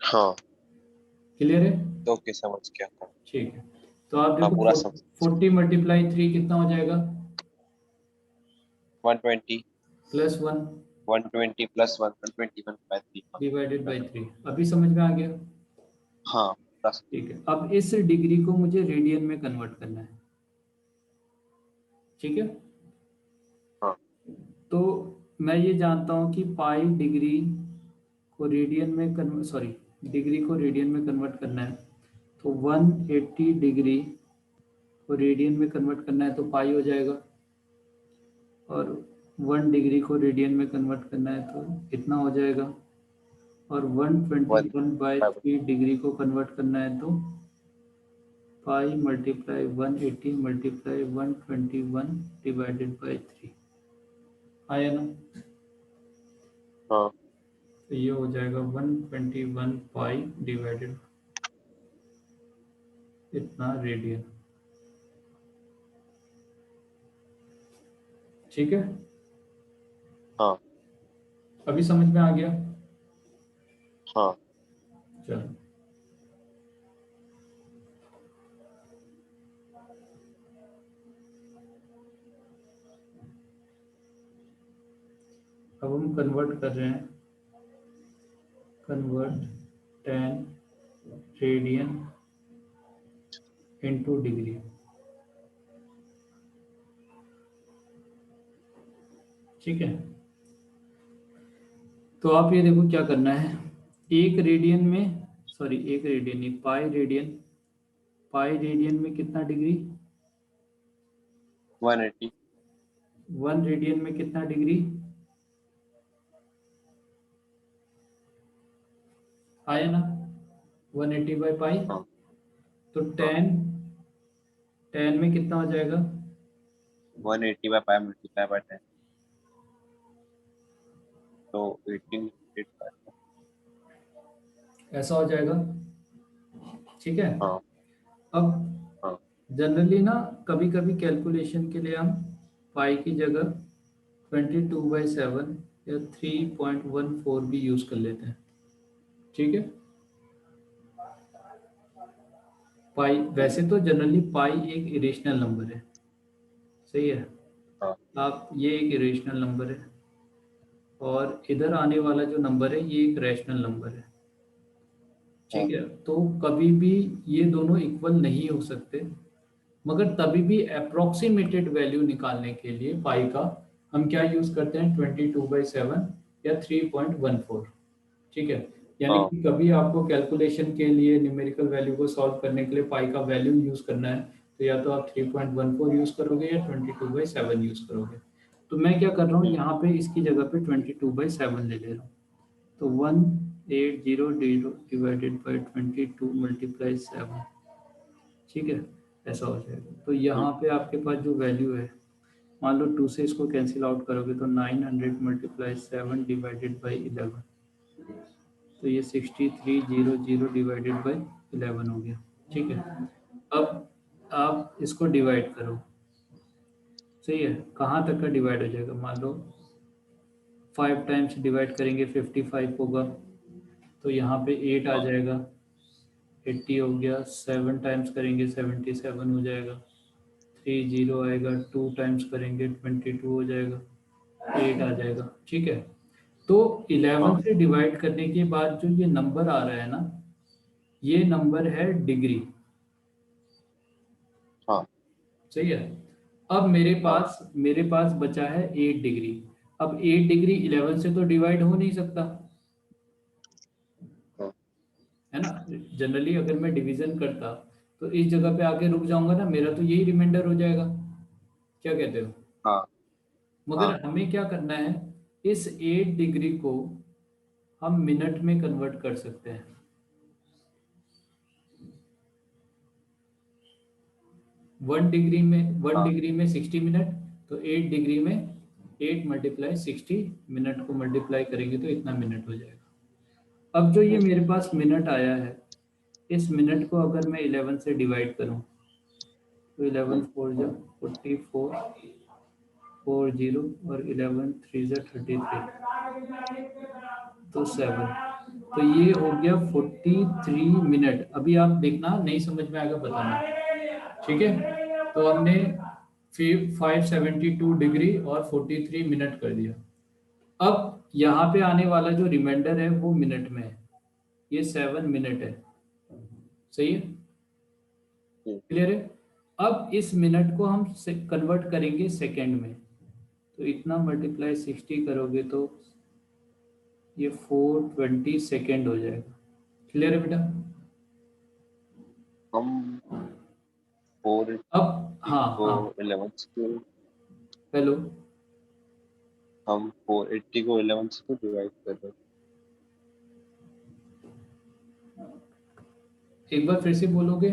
हाँ।
क्लियर है?
तो ओके, समझ गया था।
ठीक है। तो आप
हाँ,
देखो
पूरा समझ।
40 मल्टीप्लाई 3 कितना हो जाएगा?
120,
प्लस 1
120 प्लस 1, 121/3।
Divided by 3। अभी समझ में आ गया?
हाँ प्लस।
ठीक है, अब इस डिग्री को मुझे रेडियन में कन्वर्ट करना है। ठीक है,
हाँ
तो मैं ये जानता हूँ कि पाई डिग्री को रेडियन में कन्वर्ट, सॉरी, डिग्री को रेडियन में कन्वर्ट करना है, तो 180 डिग्री को रेडियन में कन्वर्ट करना है तो पाई हो जाएगा, और 1 डिग्री को रेडियन में कन्वर्ट करना है तो कितना हो जाएगा, और 121/3 डिग्री को कन्वर्ट करना है तो पाई मल्टीप्लाई 180 मल्टीप्लाई 121 डिवाइडेड बाई 3 आया ना?
हाँ
तो ये हो जाएगा 121 पाई डिवाइडेड इतना रेडियन। ठीक है,
हाँ
अभी समझ में आ गया?
हाँ
चलो, अब हम कन्वर्ट कर रहे हैं, कन्वर्ट 10 रेडियन इनटू डिग्री। ठीक है, तो आप ये देखो क्या करना है, एक रेडियन में, सॉरी एक रेडियन नहीं, पाई रेडियन, पाई रेडियन में कितना डिग्री?
180।
1 रेडियन में कितना डिग्री आया ना? 180/पाई,
हाँ
तो
हाँ
10 में कितना हो जाएगा?
180/5 मल्टीप्लाई बाय 10, तो 18।
ऐसा हो जाएगा। ठीक है,
हाँ
अब
हाँ
जनरली ना कभी कभी कैलकुलेशन के लिए हम पाई की जगह 22/7 या 3.14 भी यूज कर लेते हैं। ठीक है, पाई वैसे तो जनरली पाई एक इरेशनल नंबर है, सही है,
हाँ
आप ये एक इरेशनल नंबर है, और इधर आने वाला जो नंबर है ये एक रैशनल नंबर है।
हाँ
ठीक है, तो कभी भी ये दोनों इक्वल नहीं हो सकते, मगर तभी भी अप्रोक्सीमेटेड वैल्यू निकालने के लिए पाई का हम क्या यूज करते हैं, 22/7 या 3.14। ठीक है, यानी
हाँ
कि कभी आपको कैलकुलेशन के लिए न्यूमेरिकल वैल्यू को सॉल्व करने के लिए पाई का वैल्यू यूज करना है, तो या तो आप 3.14 यूज करोगे या 22/7 यूज करोगे। तो मैं क्या कर रहा हूँ,
हम्म
यहाँ पे इसकी जगह पे 22/7 ले ले रहा हूँ, तो 180 डिवाइडेड बाई 22 मल्टीप्लाई 7। ठीक है, ऐसा हो जाएगा। तो
हम्म
यहाँ पे आपके पास जो वैल्यू है, मान लो 2 से इसको कैंसिल आउट करोगे तो 900 मल्टीप्लाई 7 डिवाइडेड बाई 11, तो ये 6300 डिवाइडेड बाई 11 हो गया। ठीक है, अब आप इसको डिवाइड करो। सही है, कहाँ तक का डिवाइड हो जाएगा, मान लो 5 टाइम्स डिवाइड करेंगे 55 होगा, तो यहाँ पे 8 आ
हाँ
जाएगा, 80 हो गया, 7 टाइम्स करेंगे 77 हो जाएगा, 30 आएगा, 2 टाइम्स करेंगे 22 हो जाएगा, 8 आ जाएगा। ठीक है, तो 11
हाँ
से डिवाइड करने के बाद जो ये नंबर आ रहा है ना, ये नंबर है डिग्री।
हाँ
सही है, अब मेरे
हाँ
पास मेरे पास बचा है 8 डिग्री। अब 8 डिग्री 11 से तो डिवाइड हो नहीं सकता, है ना। जनरली अगर मैं डिवीजन करता तो इस जगह पे आके रुक जाऊंगा ना, मेरा तो यही रिमाइंडर हो जाएगा। क्या कहते हो?
हाँ
मगर
हाँ
हमें क्या करना है, इस 8 डिग्री को हम मिनट में कन्वर्ट कर सकते हैं। 1 डिग्री में, वन
हाँ।
डिग्री में 60 मिनट, तो 8 डिग्री में 8 मल्टीप्लाई 60 मिनट को मल्टीप्लाई करेंगे तो इतना मिनट हो जाएगा। अब जो ये
हम्म,
मेरे पास मिनट आया है, इस मिनट को अगर मैं 11 से डिवाइड करूं तो 11
हम्म,
4 जा 44, 40 और 11 3 जा 33, तो 7, तो ये हो गया 43 मिनट। अभी आप देखना, नहीं समझ में आएगा बताना, ठीक है। तो हमने 572 डिग्री और 43 मिनट कर दिया। अब यहाँ पे आने वाला जो रिमाइंडर है वो मिनट में है, ये 7 मिनट है। सही है,
हम्म।
क्लियर है। अब इस मिनट को हम कन्वर्ट करेंगे सेकंड में, तो इतना मल्टीप्लाई 60 करोगे तो ये 420 सेकेंड हो जाएगा। क्लियर है बेटा?
हम 4
अब हाँ
को
हाँ,
11 से,
हेलो,
हम 480 को 11 से डिवाइड कर रहे हैं।
एक बार फिर से बोलोगे?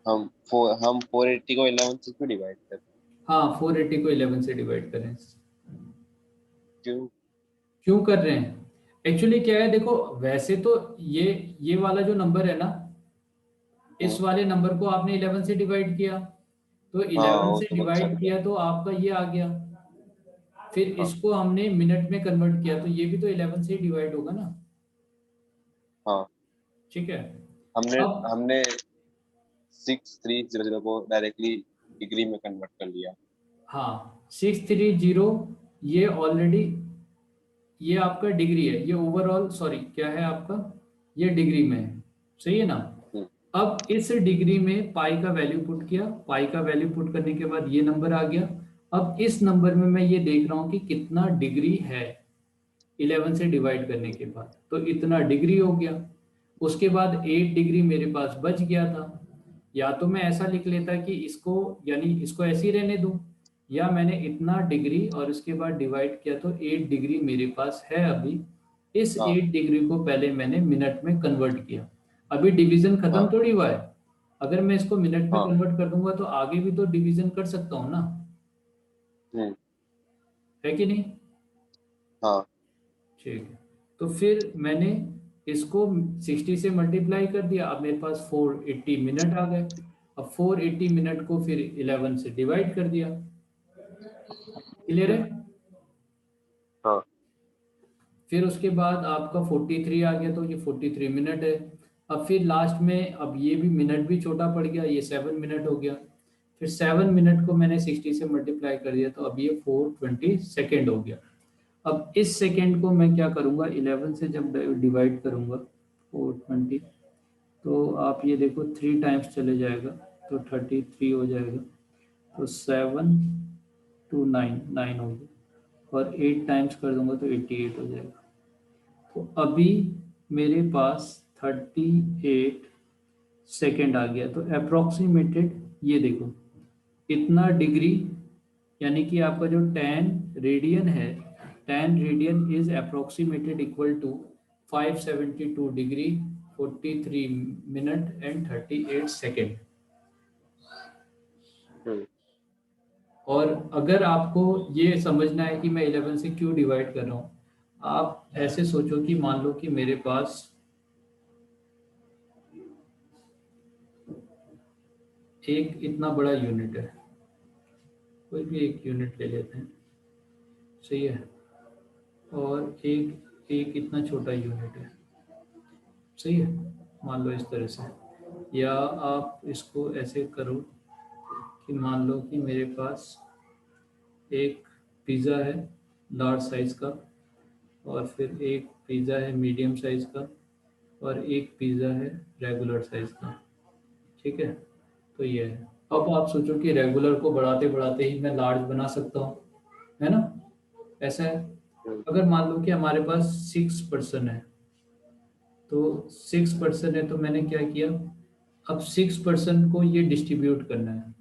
हम 480 को 11 से क्यों डिवाइड कर रहे हैं?
हाँ, 480 को 11 से डिवाइड करें।
क्यों?
क्यों कर रहे हैं? एक्चुअली क्या है, देखो, वैसे तो ये वाला जो नंबर है ना, इस
हम्म,
वाले नंबर को आपने 11 से डिवाइड किया, तो
हाँ
11
वो
से
तो पता चल
डिवाइड
गया।
किया तो आपका ये आ गया। फिर
हाँ
इसको हमने मिनट में कन्वर्ट किया तो ये भी तो 11 से ही डिवाइड होगा ना।
हाँ।
ठीक है।
हमने
अब
हमने 6300 को डायरेक्टली डिग्री में कन्वर्ट कर लिया।
हाँ, 630, ये ऑलरेडी, ये आपका डिग्री है, ये ओवरऑल, सॉरी क्या है आपका, ये डिग्री में है। सही है ना।
हम्म,
अब इस डिग्री में पाई का वैल्यू पुट किया, पाई का वैल्यू पुट करने के बाद ये नंबर आ गया। अब इस नंबर में मैं ये देख रहा हूं कि कितना डिग्री है 11 से डिवाइड करने के बाद, तो इतना डिग्री हो गया। उसके बाद 8 डिग्री मेरे पास बच गया था। या तो मैं ऐसा लिख लेता कि इसको, यानी इसको ऐसे ही रहने दूं, या मैंने इतना डिग्री और उसके बाद डिवाइड किया तो 8 डिग्री मेरे पास है अभी। इस
हाँ
8 डिग्री को पहले मैंने मिनट में कन्वर्ट किया। अभी डिवीजन खत्म
हाँ
थोड़ी हुआ है। अगर मैं इसको मिनट में
हाँ।
कन्वर्ट कर दूंगा तो आगे भी तो डिवीजन कर सकता हूँ ना,
हम्म,
है कि नहीं?
हाँ
ठीक है। तो फिर मैंने इसको 60 से मल्टीप्लाई कर दिया, अब मेरे पास 480 मिनट आ गए। अब 480 मिनट को फिर 11 से डिवाइड कर दिया। क्लियर है?
हाँ।
फिर उसके बाद आपका 43 आ गया, तो ये 43 मिनट है। अब फिर लास्ट में, अब ये भी मिनट भी छोटा पड़ गया, ये 7 मिनट हो गया। फिर 7 मिनट को मैंने 60 से मल्टीप्लाई कर दिया तो अब ये 420 सेकेंड हो गया। अब इस सेकेंड को मैं क्या करूँगा, 11 से जब डिवाइड करूँगा 420, तो आप ये देखो 3 टाइम्स चले जाएगा तो 33 हो जाएगा, तो 7 to 9, 9 हो गया, और 8 टाइम्स कर दूंगा तो 88 हो जाएगा। तो अभी मेरे पास 38 सेकेंड आ गया। तो अप्रोक्सीमेटेड ये देखो, इतना डिग्री, यानी कि आपका जो 10 रेडियन है, 10 radian is approximated equal to 572 degree 43 minute and 38 second.
Hmm,
और अगर आपको ये समझना है कि मैं 11 से क्यों डिवाइड कर रहा हूँ, आप ऐसे सोचो कि मान लो कि मेरे पास एक इतना बड़ा यूनिट है, कोई भी एक यूनिट ले लेते हैं, सही है, और एक एक इतना छोटा यूनिट है, सही है, मान लो इस तरह से। या आप इसको ऐसे करो कि मान लो कि मेरे पास एक पिज़्ज़ा है लार्ज साइज़ का, और फिर एक पिज़्ज़ा है मीडियम साइज़ का, और एक पिज़्ज़ा है रेगुलर साइज़ का। ठीक है, तो ये है। अब आप सोचो कि रेगुलर को बढ़ाते बढ़ाते ही मैं लार्ज बना सकता हूँ, है ना, ऐसा है।
हम्म,
अगर मान लो कि हमारे पास 6 पर्सन है, तो 6% है, तो मैंने क्या किया, अब 6% को ये डिस्ट्रीब्यूट करना है,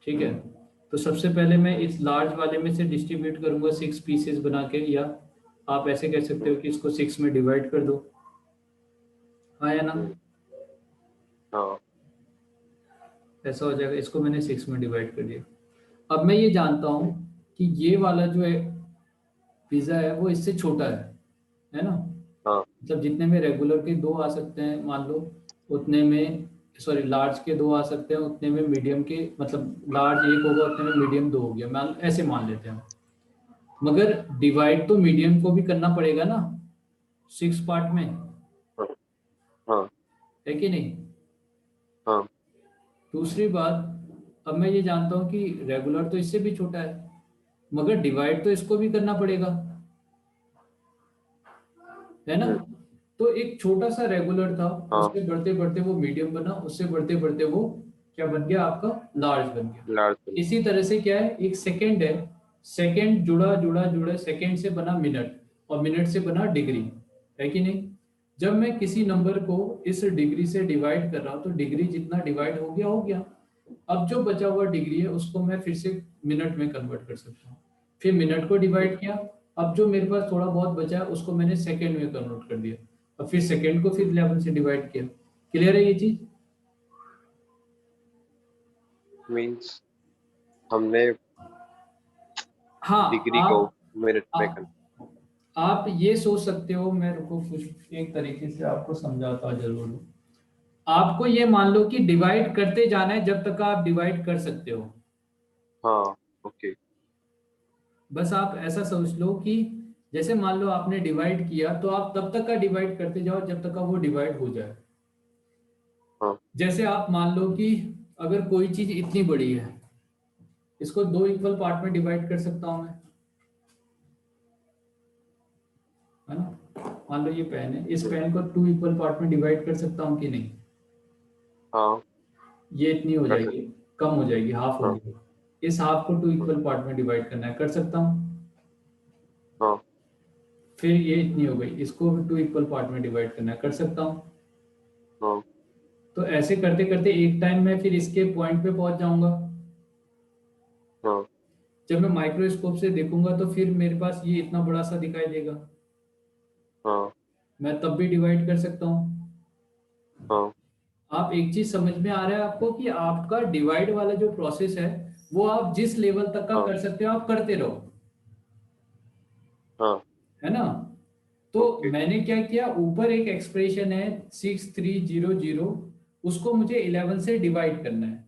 ठीक है। तो सबसे पहले मैं इस लार्ज वाले में से डिस्ट्रीब्यूट करूंगा 6 पीसेस बना के, या आप ऐसे कह सकते हो कि इसको 6 में डिवाइड कर दो, हाँ या ना,
हाँ
ऐसा हो जाएगा। इसको मैंने 6 में डिवाइड कर दिया। अब मैं ये जानता हूँ कि ये वाला जो है पिज्जा है वो इससे छोटा है ना।
हाँ
मतलब जितने में रेगुलर के 2 आ सकते हैं मान लो, उतने में, सॉरी लार्ज के 2 आ सकते हैं, उतने में मीडियम के, मतलब लार्ज 1 होगा उतने में मीडियम 2 हो गया, मान ऐसे मान लेते हैं। मगर डिवाइड तो मीडियम को भी करना पड़ेगा ना 6 पार्ट में,
हाँ हाँ
है कि नहीं।
हाँ
दूसरी बात, अब मैं ये जानता हूँ कि रेगुलर तो इससे भी छोटा है, मगर डिवाइड तो इसको भी करना पड़ेगा, है ना।
हम्म,
तो एक छोटा सा रेगुलर था,
हाँ
उससे बढ़ते बढ़ते वो मीडियम बना, उससे बढ़ते बढ़ते वो क्या बन गया, आपका लार्ज बन गया।
लार्ज।
इसी तरह से क्या है, एक सेकंड है, सेकंड जुड़ा जुड़ा जुड़ा, सेकंड से बना मिनट, और मिनट से बना डिग्री, है कि नहीं। जब मैं किसी नंबर को इस डिग्री से डिवाइड कर रहा हूं, तो डिग्री जितना डिवाइड हो गया हो गया। अब जो बचा हुआ डिग्री है उसको मैं फिर से मिनट में कन्वर्ट कर सकता हूँ, फिर मिनट को डिवाइड किया, अब जो मेरे पास थोड़ा बहुत बचा है उसको मैंने सेकंड में कन्वर्ट कर दिया, अब फिर सेकंड को फिर 11 से डिवाइड किया। क्लियर है ये चीज।
मीन्स हमने
हाँ,
डिग्री को मिनट में
आप आप ये सोच सकते हो, मैं रुको कुछ एक तरीके से आपको समझाता जरूर हूँ। आपको ये मान लो कि डिवाइड करते जाना है जब तक आप डिवाइड कर सकते हो।
हाँ ओके।
बस आप ऐसा सोच लो कि जैसे मान लो आपने डिवाइड किया, तो आप तब तक का डिवाइड करते जाओ जब तक का वो डिवाइड हो जाए।
हाँ
जैसे आप मान लो कि अगर कोई चीज इतनी बड़ी है, इसको 2 इक्वल पार्ट में डिवाइड कर सकता हूं मैं, है ना। मान लो ये पेन है, इस पेन को 2 इक्वल पार्ट में डिवाइड कर सकता हूं कि नहीं।
हाँ
ये इतनी हो
कर
जाएगी,
सकते।
कम हो जाएगी, हाफ
हाँ
होगी। इस हाफ को 2
हाँ
इक्वल पार्ट में डिवाइड करना है, कर सकता हूँ।
हाँ
फिर ये इतनी हो गई, इसको 2 इक्वल पार्ट में डिवाइड करना है, कर सकता हूँ।
हाँ
तो ऐसे करते करते एक टाइम में फिर इसके पॉइंट पे पहुंच जाऊंगा।
हाँ
जब मैं माइक्रोस्कोप से देखूंगा तो फिर मेरे पास ये इतना बड़ा सा दिखाई देगा,
हाँ
मैं तब भी डिवाइड कर सकता हूँ।
हाँ
आप एक चीज समझ में आ रहा है आपको कि आपका डिवाइड वाला जो प्रोसेस है वो आप जिस लेवल तक का
हाँ
कर सकते हो आप करते रहो,
हाँ
है ना। तो
ओके।
मैंने क्या किया, ऊपर एक एक्सप्रेशन है 6300, उसको मुझे 11 से डिवाइड करना है।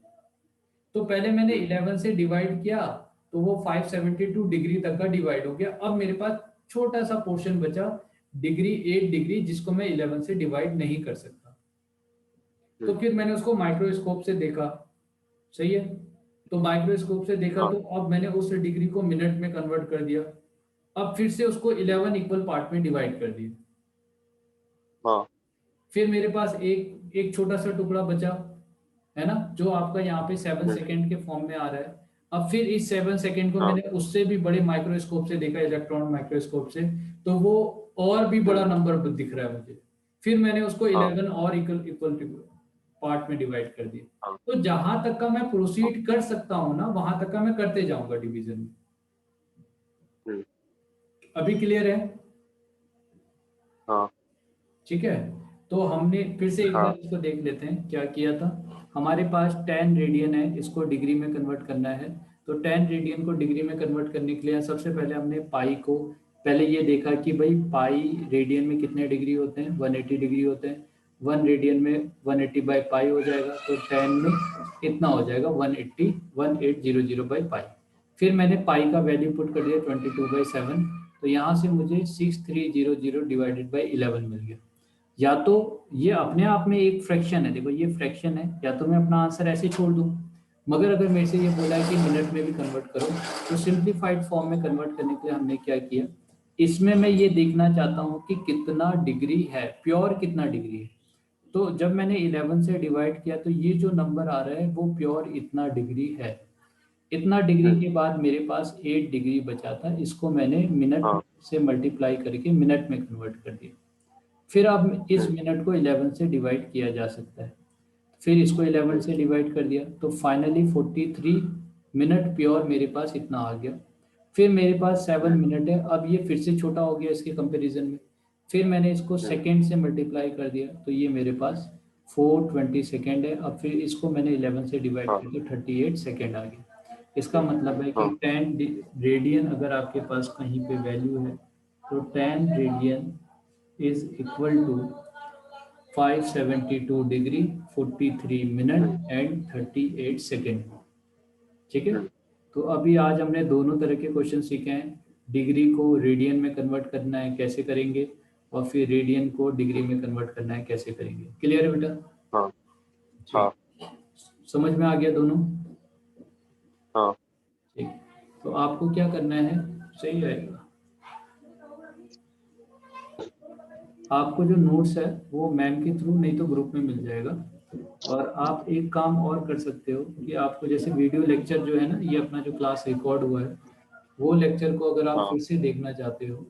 तो पहले मैंने
हम्म,
11 से डिवाइड किया, तो वो 572 डिग्री तक का डिवाइड हो गया। अब मेरे पास छोटा सा पोर्शन बचा, डिग्री 8 डिग्री, जिसको मैं 11 से डिवाइड नहीं कर सकता। तो
हम्म,
फिर मैंने उसको माइक्रोस्कोप से देखा, सही है। तो माइक्रोस्कोप से देखा,
हाँ
तो अब मैंने उस डिग्री को मिनट में कन्वर्ट कर दिया, अब फिर से उसको 11 इक्वल पार्ट में डिवाइड कर दिया।
हाँ
फिर मेरे पास एक एक छोटा सा टुकड़ा बचा, है ना, जो आपका यहाँ पे 7
हम्म,
सेकेंड के फॉर्म में आ रहा है। अब फिर इस 7 सेकेंड को
हाँ
मैंने उससे भी बड़े माइक्रोस्कोप से देखा, इलेक्ट्रॉन माइक्रोस्कोप से, तो वो और भी बड़ा
हम्म,
नंबर दिख रहा है मुझे। फिर मैंने उसको
हाँ
11 और इक्वल इक्वल पार्ट में डिवाइड कर दिया।
हाँ
तो जहां तक का मैं
हाँ
प्रोसीड कर सकता हूँ ना, वहां तक का मैं करते जाऊंगा डिवीजन में।
हम्म,
अभी क्लियर है।
हाँ
ठीक है। तो हमने फिर से एक बार
हाँ
इसको देख लेते हैं क्या किया था। हमारे पास 10 रेडियन है, इसको डिग्री में कन्वर्ट करना है। तो 10 रेडियन को डिग्री में कन्वर्ट करने के लिए सबसे पहले हमने पाई को, पहले ये देखा कि भाई पाई रेडियन में कितने डिग्री होते हैं, 180 डिग्री होते हैं। 1 रेडियन में 180 बाई पाई हो जाएगा, तो 10 में इतना हो जाएगा 180, 1800 बाई पाई। फिर मैंने पाई का वैल्यू पुट कर दिया 22/7, तो यहाँ से मुझे 6300 डिवाइडेड बाई 11 मिल गया। या तो ये अपने आप में एक फ्रैक्शन है, देखो ये फ्रैक्शन है, या तो मैं अपना आंसर ऐसे छोड़ दूं। मगर अगर मेरे से ये बोला है कि मिनट में भी कन्वर्ट करो, तो सिंप्लीफाइड फॉर्म में कन्वर्ट करने के लिए हमने क्या किया, इसमें मैं ये देखना चाहता हूँ कि कितना डिग्री है, प्योर कितना डिग्री है। तो जब मैंने 11 से डिवाइड किया, तो ये जो नंबर आ रहा है वो प्योर इतना डिग्री है। इतना डिग्री
हम्म,
के बाद मेरे पास 8 डिग्री बचा था, इसको मैंने मिनट
हाँ
से मल्टीप्लाई करके मिनट में कन्वर्ट कर दिया। फिर अब इस मिनट को 11 से डिवाइड किया जा सकता है, फिर इसको 11 से डिवाइड कर दिया तो फाइनली 43 मिनट प्योर मेरे पास इतना आ गया। फिर मेरे पास 7 मिनट है, अब ये फिर से छोटा हो गया इसके कंपैरिजन में, फिर मैंने इसको सेकेंड से मल्टीप्लाई कर दिया तो ये मेरे पास 420 सेकेंड है। अब फिर इसको मैंने 11 से डिवाइड
हाँ,
कर दिया, 38 सेकेंड आ गया। इसका मतलब है कि
हाँ,
10 रेडियन अगर आपके पास कहीं पे वैल्यू है तो 10 radian is equal to 572 degree 43 minute and 38 second. ठीक है, तो अभी आज हमने दोनों तरह के क्वेश्चन सीखे हैं, डिग्री को रेडियन में कन्वर्ट करना है कैसे करेंगे, और फिर रेडियन को डिग्री में कन्वर्ट करना है कैसे करेंगे। क्लियर है बेटा?
हाँ, हाँ,
ठीक, समझ में आ गया दोनों?
हाँ,
ठीक, तो आपको क्या करना है, सही रहेगा, आपको जो नोट्स है वो मैम के थ्रू नहीं तो ग्रुप में मिल जाएगा। और आप एक काम और कर सकते हो कि आपको जैसे वीडियो लेक्चर जो है ना, ये अपना जो क्लास रिकॉर्ड हुआ है वो लेक्चर को अगर आप
हाँ,
फिर से देखना चाहते हो